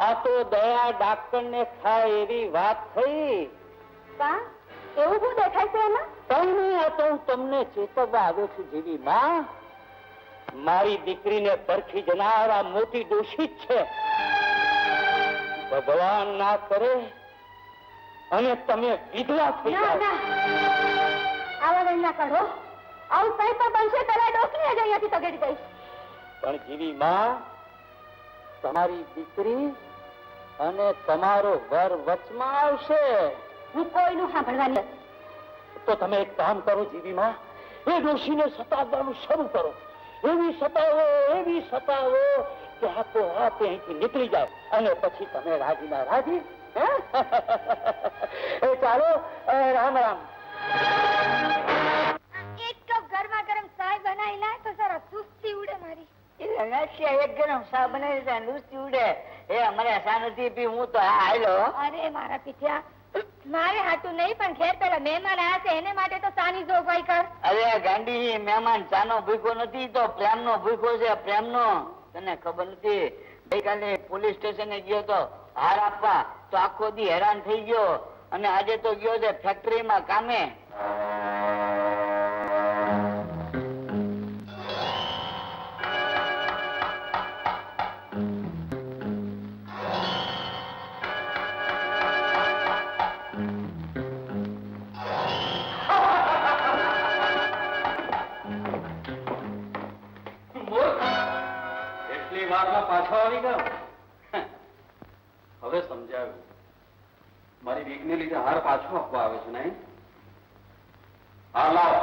આ તો દયા ડાક્ટરને ખાય એવી વાત થઈ. કા એવું શું દેખાય છે એમાં? કઈ નહીં, આ તો હું તમને ચેતવવા આવ્યો છું જીવી માં. મારી દીકરીને પરખી જનાર આ મોટી દોષિત છે. ભગવાન ના કરે અને તમે વિધવા થઈ ના જાઓ. ના આવા વેણ ના કરો. આવું કઈ પણ બનશે પેલા ડોકીને જ અહીંયાથી તગેડી દઈશ. પણ જીવી માં, તમારી દીકરી અને તમારો વર વચમાં આવશે હું કોઈનું સાંભળવાની નથી. તો તમે એક કામ કરો જીવી માં, એ ડોશીને સતાવવાનું શરૂ કરો. એવી સતાવો કે આપો આપ અહીંથી નીકળી જાય અને પછી તમે રાજીના રાજી. એ ચાલો, રામ રામ. એક કપ ગરમા ગરમ ચાય બનાવી લાય તો જરા સુસ્તી ઉડે મારી. એક ગરમ ચા બનાવી દે, લુસ્તી ઉડે. એ અમારે ચા નથી પી, હું તો હાલો. અરે મારા પીઠિયા, મારે હાટું નહીં પણ ઘેર પેલા મહેમાન આવ્યા છે એને માટે તો ચાની જોગવાઈ કર. અરે ગાંડી, મહેમાન ચાનો ભૂખો નથી તો પ્રેમનો ભૂખો છે, પ્રેમનો. તને ખબર નથી, ગઈકાલે પોલીસ સ્ટેશને ગયો તો હાર આપવા, તો આખો દી હેરાન થઈ ગયો અને આજે તો ગયો છે ફેક્ટરીમાં કામે. એટલી વારમાં પાછો આવી ગયો. હવે સમજાવ્યું. મારી વીકને લીધે હાર પાછો આપવા આવે છે નહીં? હાર લાવો.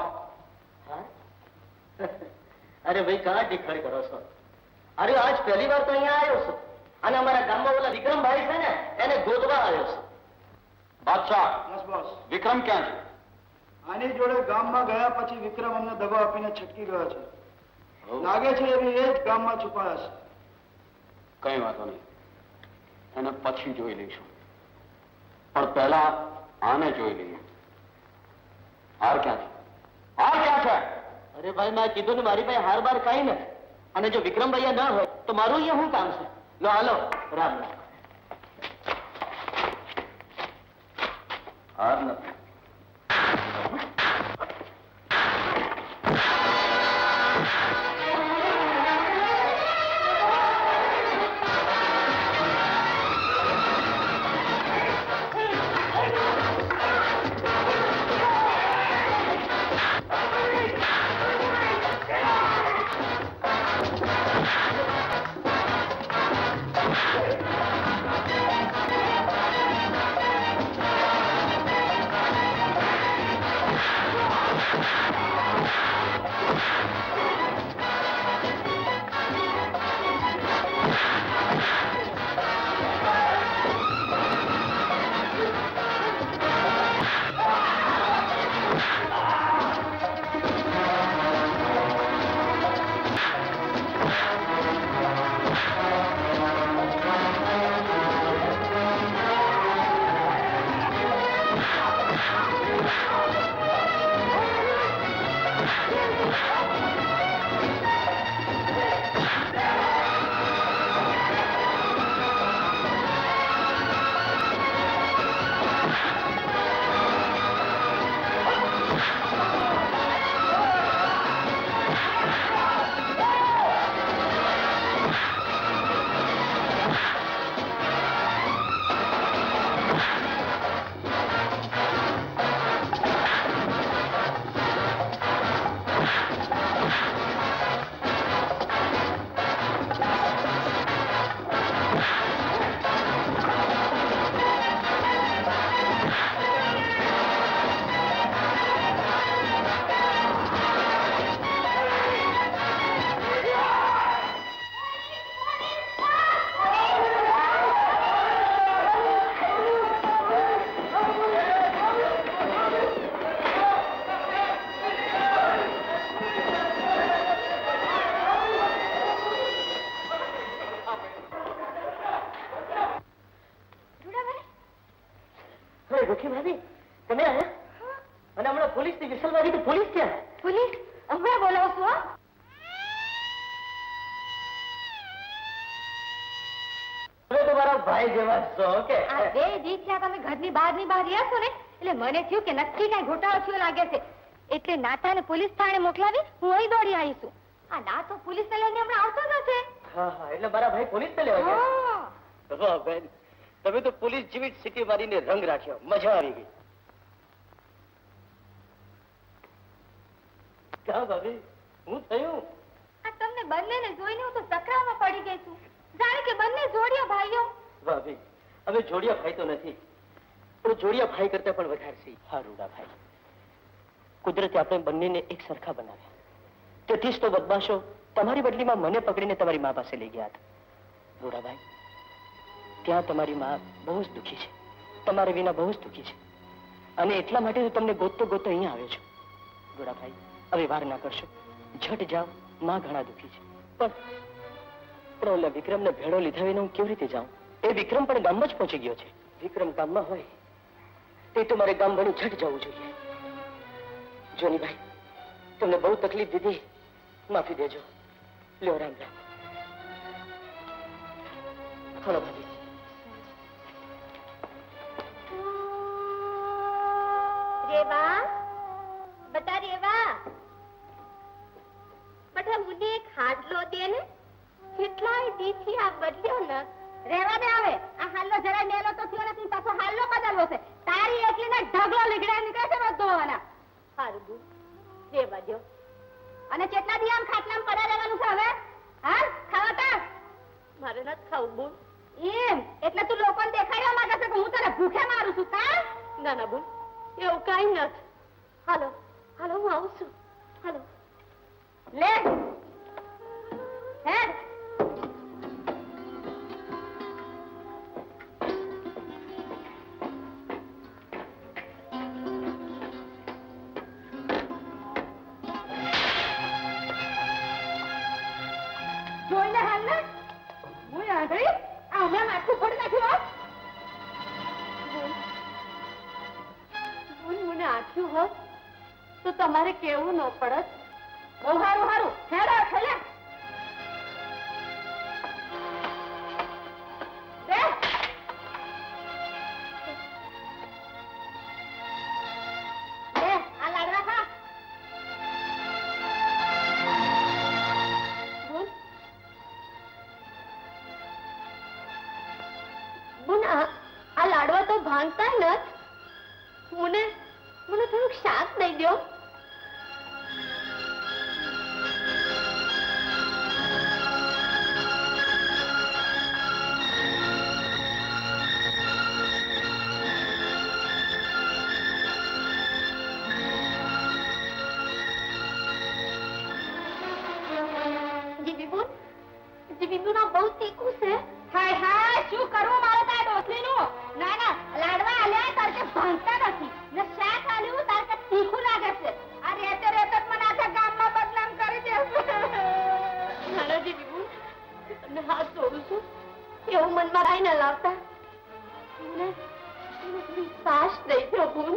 અરે ભાઈ, કાં ટીખળ કરો છો? અરે આજ પહેલી વાર તો અહીંયા આવ્યો છું અને અમારા ગામમાં ઓલા વિક્રમભાઈ છે ને એને ગોતવા આવ્યો છું. બાદશાહ, બસ બસ. વિક્રમ ક્યાં છે? આની જોડે ગામમાં ગયા પછી વિક્રમ અમને દવા આપીને છટકી ગયો છે. લાગે છે એવી એ જ ગામમાં છુપાયા છે. કઈ વાંધો નહીં, એને પછી જોઈ લઈશું. પણ પહેલા આને જોઈ લઈએ. હાર ક્યાં છે? હાર ક્યાં છે? અરે ભાઈ, મેં કીધું ને મારી પાસે હાર બાર કઈ નથી. અને જો વિક્રમભાઈ ના હોય તો મારું અહીંયા શું કામ છે? લો હાલો, રામ રામ. હાર નથી. અરે રૂખી ભાભી, તમે આયા? અને હમણાં પોલીસની વિસલ વાગી તો પોલીસ ક્યાં? પોલીસ હમણાં બોલાવશો? તમે તો મારા ભાઈ જેવા છો કે આ 2 દિવસ થયા તમે ઘરની બહાર રહ્યા છો ને, એટલે મને થયું કે નક્કી કઈ ઘોટાળો થયો લાગે છે. એટલે નાતાને પોલીસ થાણે મોકલાવી હું અહીં દોડી આવી છું. આ ના તો પોલીસ લઈને હમણાં આવતો જ હશે. હા હા, એટલે મારા ભાઈ પોલીસ ને લેવા ગયા. હા. વાહ બેન, તમે તો પોલીસ જેવી જ સિટી મારીને રંગ રાખ્યો, મજા આવી ગઈ. ક્યાં ભાભી, હું થયું? આ તમને બંનેને જોઈને હું તો ચક્રામાં પડી ગઈ છું. જાણે કે બંને જોડિયા ભાઈઓ. ભાભી, અમે જોડિયા ભાઈ તો નથી, પણ જોડિયા ભાઈ કરતા પણ વધારે છે. હા રૂડા ભાઈ, કુદરતે આપણે બંનેને એક સરખા બનાવ્યા. તેથી જ તો બદમાશો તમારી બદલીમાં મને પકડીને તમારી મા પાસે લઈ ગયા હતા. રૂડાભાઈ, ત્યાં તમારી મા બહુ જ દુઃખી છે, તમારે વિના બહુ જ દુઃખી છે, અને એટલા માટે હું તમને ગોતતો ગોતતો અહીંયા આવ્યો છું. રૂડાભાઈ, હવે વાર ના કરશો, ઝટ જાઓ, મા ઘણા દુઃખી છે. પણ ઓલા વિક્રમને ભેળો લીધા વિના હું કેવી રીતે જાઉં? એ વિક્રમ પણ ગામમાં જ પહોંચી ગયો છે. વિક્રમ ગામમાં હોય તે તો મારે ગામ ભણી ઝટ જવું જોઈએ. જોનીભાઈ, તમને બહુ તકલીફ દીધી, માફી દેજો. લ્યો રામ રામ. હલો ભાભી. રેવા, બટા રેવા, બટા મને એક હાડલો દે ને. કેટલાય દીથી આ બદલ્યો ને. રેવા દે હવે, આ હાલો જરા મેલો તો થયો નથી, પાછો હાલો બદલવો છે. તારી એકલીને ઢગલો લીગડા નીકળે છે રોજ ધોવાના. હારું બુ, રેવા દો. અને કેટલા દી આમ ખાટલામાં પડ્યા રહેવાનું છે હવે? હા, ખાવા તા? મારે નથી ખાવું બુ. એમ એટલે તું લોકોને દેખાડવા માંગે છે કે હું તને ભૂખે મારું છું કા? ના ના બુ, એવું કઈ નથી. હાલો હાલો, હું આવું છું. હાલો લે હે. જોઈને હાલ ને હું આંધળી આ હમણાં માથું ફોડી નાખ્યું. મને આખ્યું હોત તો તમારે કેવું ન પડત. બહુ હારું હારું હેડો ખેલે. આ લાડવા ખા. આ લાડવા તો ભાંગતા નથી. મને થોડુંક શાક દઈ દો. જીવીબુન આ બહુ તીખું છે. હાય હાય, શું કરવું મારે તાર ડોસલીનું? ના ના, લાડવા આલ્યા તાર કે ભાંગતા નથી ને શાક આલ્યું તાર કે તીખું લાગે છે. આ રેતે રેતે જ મને આખા ગામમાં બદનામ કરી દેશે. નાના જીવીબુન, તમને હાથ જોડું છું, એવું મનમાં રાઈ ન લાવતા. મને થોડી સાસ દઈ દો બુન,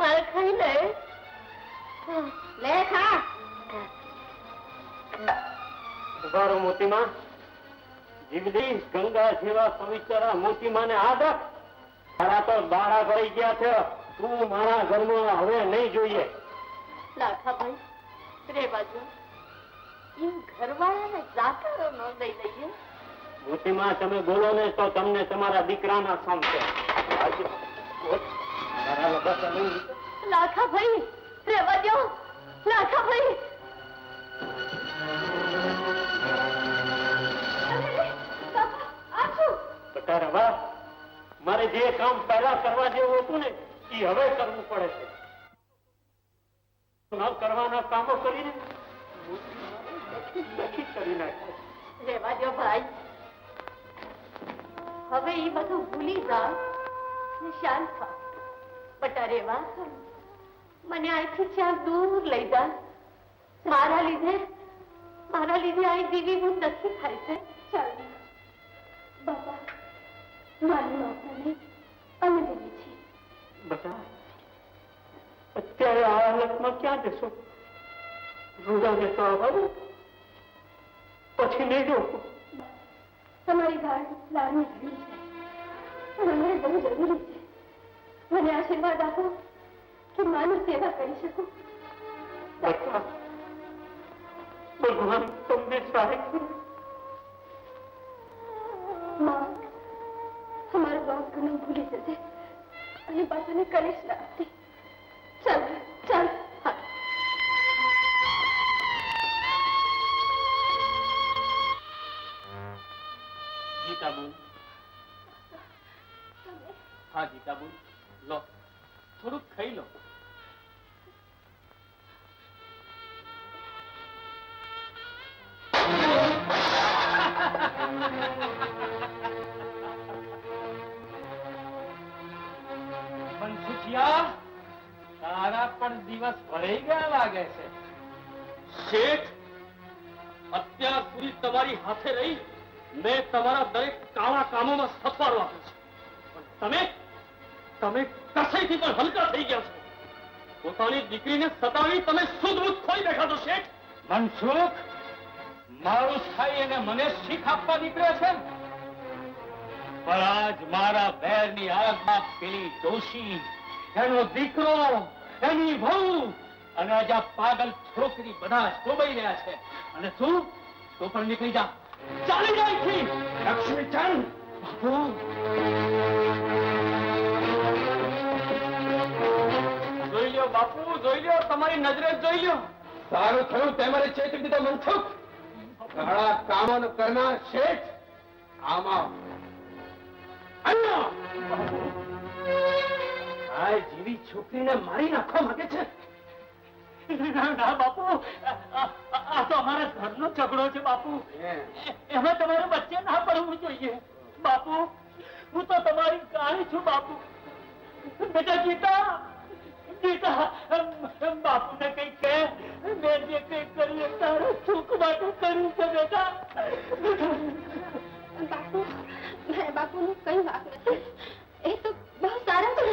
મારે ખાઈ લે. લે ખા. ઉભારો મોતીમાં. જીવડી ગંગા જેવા પવિત્ર મોતીમાને આદત. તારા તો દાડા ભરાઈ ગયા છે. તું મારા ઘરમાં હવે નહીં જોઈએ. લાખાભાઈ, રેવા જો. એમ ઘરવાળાને જાકારો ન દઈ દઈએ. મોતીમાં તમે બોલો ને તો તમને તમારા દીકરાના સામશે. લાખાભાઈ, રેવા દો. લાખાભાઈ. રવા, મારે જે કામ પહેલા કરવા જેવું હતું ને એ હવે કરવું પડે છે. ન કરવાના કામો કરીને કરી નાખ્યા. રેવા દો ભાઈ, હવે એ બધું ભૂલી જાઓ ને શાંત થાઓ. બટા રેવા, મને અહીંથી ક્યાંક દૂર લઈ જા. મારા લીધે અહીં દીવી હું નથી થાય છે. ચાલ બાબા, મારી માતાને અમે દેવી છીએ. ક્યાં દેશો? રૂડાને તો આવું પછી નહીં જો. તમારી લાડની ઘડી છે પણ અમારે બહુ જરૂરી છે. મને આશીર્વાદ આપો કે માની સેવા કરી શકું. બેટા, ભગવાન તમને સહાય કરે. માં અમારો બાપ ઘણું ભૂલી જશે અને પાછળને કરીશ ના આપતી. ચાલ ચાલ હા. ગીતાબુન, હા ગીતાબુન, લો થોડુંક ખાઈ લો. મનસુખિયા, તારા પણ દિવસ ભરાઈ ગયા લાગે છે. શેઠ, અત્યાર સુધી તમારી હાથે રહી મેં તમારા દરેક કાળા કામોમાં સફારો આપ્યો છે, પણ તમે કસાઈથી પણ હલકા થઈ ગયા છો. પોતાની દીકરીને સતાવી તમે સુધબુધ ખોઈ બેઠા છો શેઠ. મનસુખ, મારું થાય એને મને શીખ આપવા નીકળ્યા છે, પણ આજ મારા વેરની આગમાં પેલી ડોશી, એનો દીકરો, એની વહુ અને આજ આ પાગલ છોકરી બધા શોભાઈ રહ્યા છે. અને તું પણ નીકળી જા, ચાલી જાય છે. લક્ષ્મીચંદ બાપુ, જોઈ લ્યો બાપુ, જોઈ લ્યો, તમારી નજરે જોઈ લ્યો. સારું થયું તે મને ચેતવી દીધો મનસુખ. કાળા કામોનો કરનાર શેઠ આમાં આ જેવી છોકરીને મારી નાખવા માંગે છે. ના બાપુ, આ તો અમારા ઘરનો ઝઘડો છે બાપુ. એમાં તમારે વચ્ચે ના પડવું જોઈએ બાપુ. હું તો તમારી ગાય છું બાપુ. બેટા ગીતા, ગીતા, બાપુને કઈ કહે, મેં જે કઈ કર્યું તારા સુખ માટે કર્યું છે બેટા. બાપુ, મેં બાપુનું કઈ વાત નથી. એ તો બહુ સારા છે.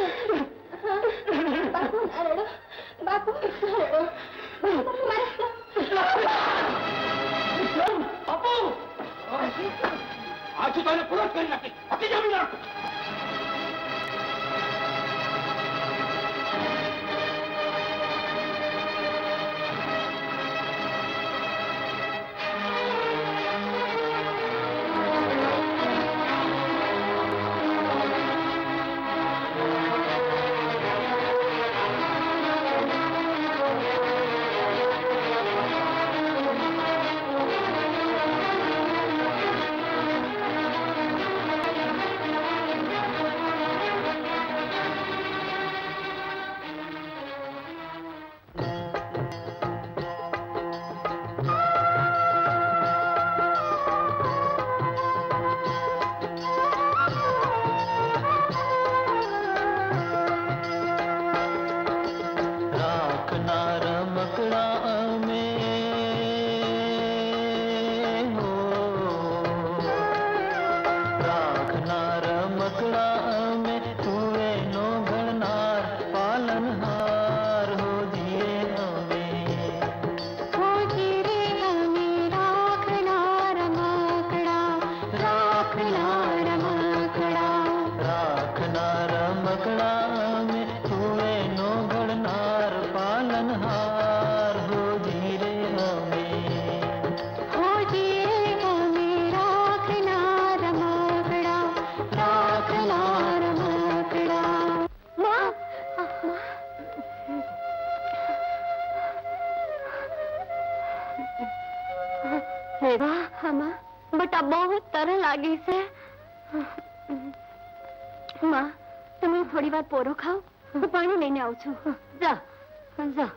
બાપુ ના રડો, બાપુ ના રડો. બાપુ, આજે તને પૂરો કરી નાખી. હટી જમી નાખ. બટા બહુ તરસ લાગી છે. માં, તમે થોડી વાર પોરો ખાઓ, હું પાણી લઈને આવું છું. જા જા.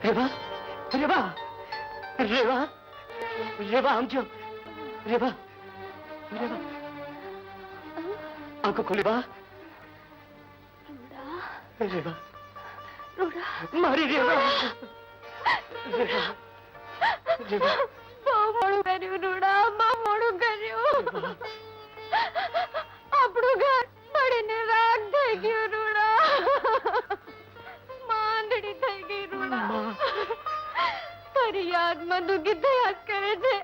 રેવા રેવા રેવા રેવા આમ જો રેવા રેવા આંખો ખોલી બા રેવા મારી રેવા રેવા રેવા બહુ મોડું કર્યું રૂડા, બહુ મોડું કર્યું. આપણું ઘર બળીને રાખ થઈ ગયું રૂડા. માંદડી થઈ ગઈ રૂડા. તારી યાદમાં દુઃખી થયા જ કરે છે.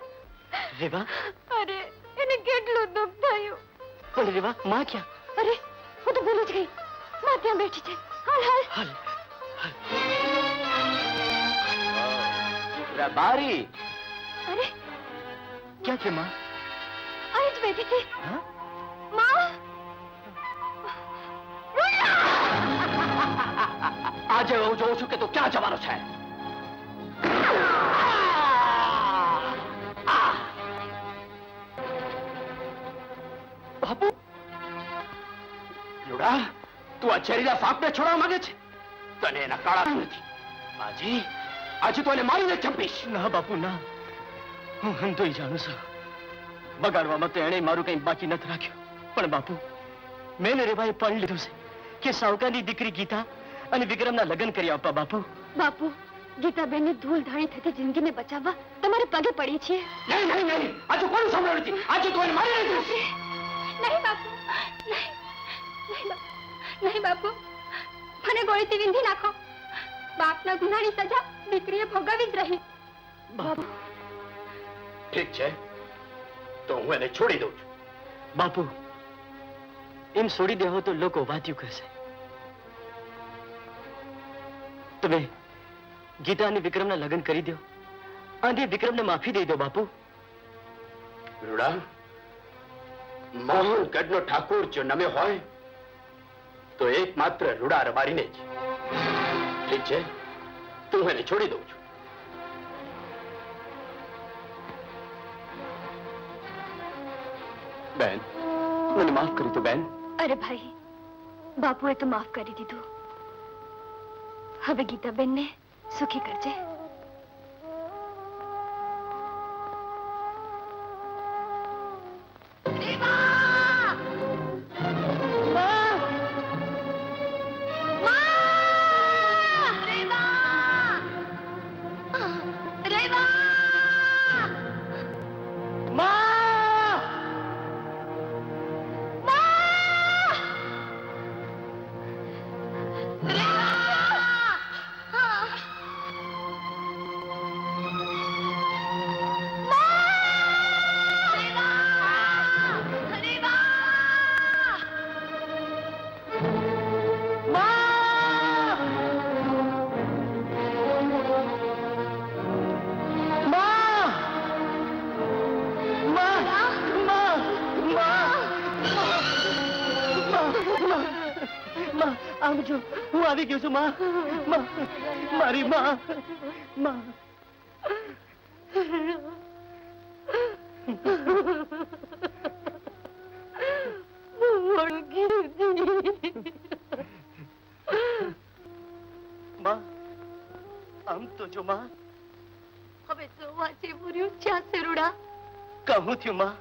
રેવા અરે એને કેટલું દુઃખ થયું. કોણ રેવા? માં ક્યાં? અરે હું તો ભૂલી જ ગઈ. માં ત્યાં બેઠી છે. હાલ હાલ હાલ બારી અરે ક્યાં છે માં? અહીં જ બેઠી છે. હા? માં આજે હું જોઉં છું કે તું ક્યાં જવાનો છે. બાપુ યુડા, તું આ ઝેરીલા સાપને છોડવા માંગે છે? તને એના કાળા નથી. બાજી, આજે તો એને મારીને ચંપીશ. ના બાપુ ના, હું અંધોઈ જાણું છું. બગાડવામાં તો એણે મારું કંઈ બાકી નથી રાખ્યું. પણ બાપુ, મેં રેવાએ પણ લીધું છે કે સાવકારની દીકરી ગીતા અને વિક્રમના લગ્ન કરી આપવા. બાપુ બાપુ, ગીતાબેનની ધૂળ ધાણી થતી જિંદગીને બચાવવા તમારે પગે પડી છીએ. નહીં નહીં નહીં, આજે કોનું સાંભળ્યું નથી. આજે તો એને મારી નાખીશ. નહીં બાપુ, નહીં નહીં બાપુ, મને ગોળીથી વીંધી નાખો. બાપના ગુનાની સજા દીકરીએ ભોગવવી જ રહી. બાપુ ઠીક છે, તો હું એને છોડી દઉં છું. બાપુ, એમ છોડી દેવો તો લોકો વાત્યું કરશે. તમે ગીતા અને વિક્રમના લગ્ન કરી દો અને વિક્રમને માફી દઈ દો. બાપુ રૂડા, મોહનગઢનો ઠાકોર જો નમે હોય તો એકમાત્ર રૂડા રબારીને જ. ઠીક છે, તો હું એને છોડી દઉં છું. બેન, મને માફ કરી દો બેન. અરે ભાઈ, બાપુએ તો માફ કરી દીધું. હવે ગીતાબેનને સુખી કરજે. આમ જો, હું આવી ગયો છું. માં, મારી માં, માં. માં, આમ તો જો માં. હવે જોવા જેવું રહ્યું છે સરુડા. કહું થયું માં.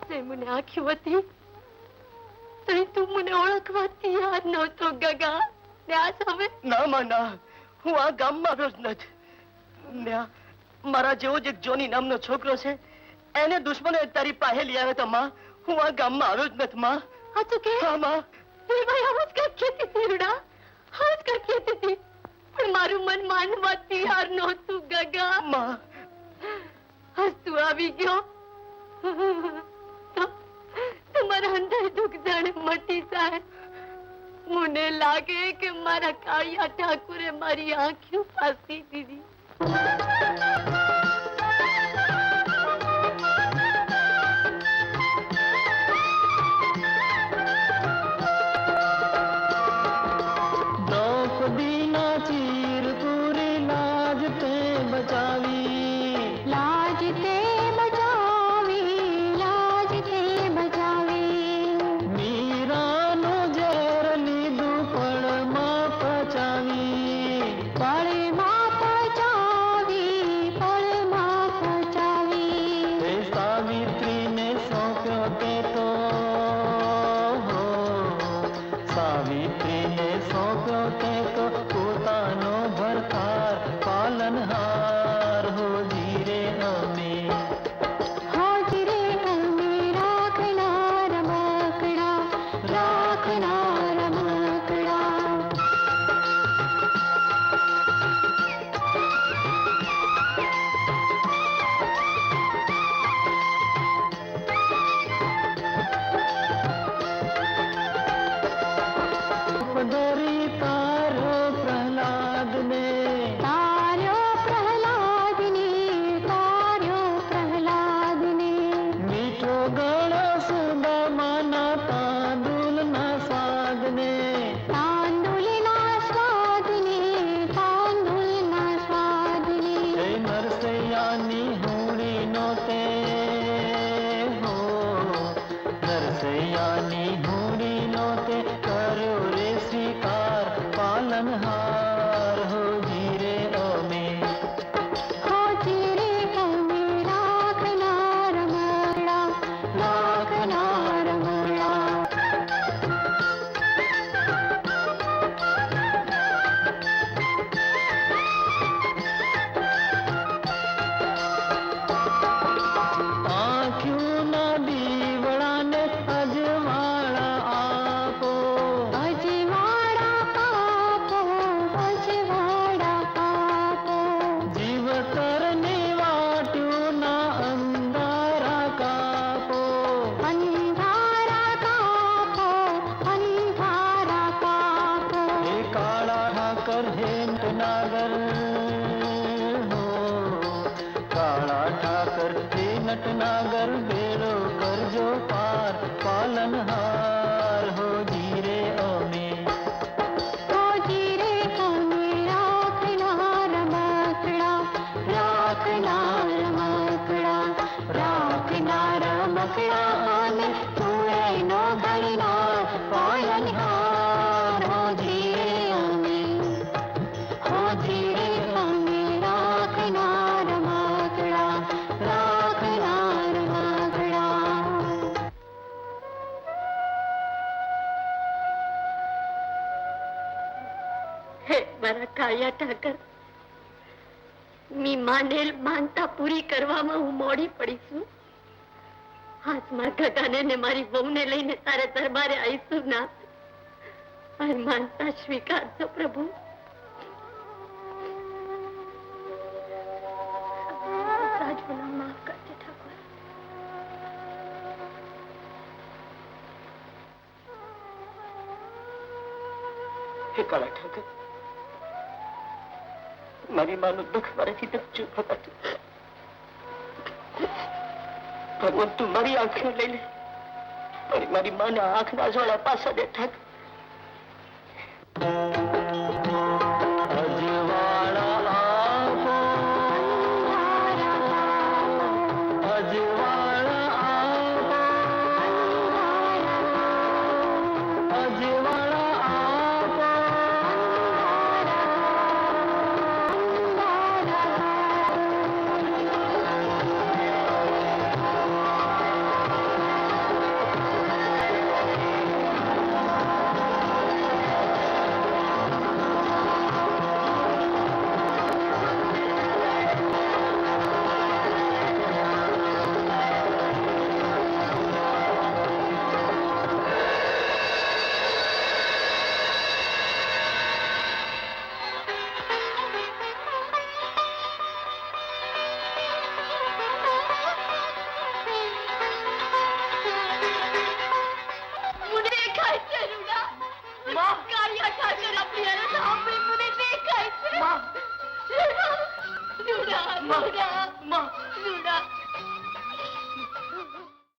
તે મને આંખ્યું હતી તઈ તું મને ઓળખવા તૈયાર નહોતો ગગા. ને આ સામે ના માં ના, હું આ ગામમાં આવ્યો જ નથી. ન્યા મારા જેવો જ એક જોની નામનો છોકરો છે, એને દુશ્મનો તારી પાસે લઈ આવ્યો તો માં. હું આ ગામમાં આવ્યો જ નથી માં. આ તો કે હા માં. એ ભાઈ આવું જ કઈ કહેતી હતી રૂડા, આવું જ કઈ કહેતી હતી. પણ મારું મન માનવા તૈયાર નહોતું ગગા. માં, આજ તું આવી ગયો તો તમારા અંદર દુઃખ જાણે મટી જાય. મને લાગે કે મારા કાળિયા ઠાકુરે મારી આંખો ફાંસી દીધી. દ્રૌપદીના ચીર પૂરી લાજ તે બચાવી, લાજ તે બચાવી, લાજ તે બચાવી. મીરાનું ઝેર લીધું પળમાં પચાવી, પળમાં नटनागर हो काला ठाकर थे नटनागर बेड़ो करजो पार पालनहार हो जीरे ओमे હે મારા કાયા ઠાકર, મી માનેલ માનતા પૂરી કરવામાં હું મોડી પડી છું. હાથમાં ઘટાને ને મારી વહુને લઈને તારે દરબારે આવીશું ના. મારી માનતા સ્વીકારજો પ્રભુ. રાજુના માફ કરજે ઠાકોર. હે કાળા ઠાકર, મારી માનું દુઃખ મારાથી દુઃખ થતું. ભગવાન તું મારી આંખને લઈ લે, મારી મારી માના આંખના જોડા પાછા દે ઠાકર.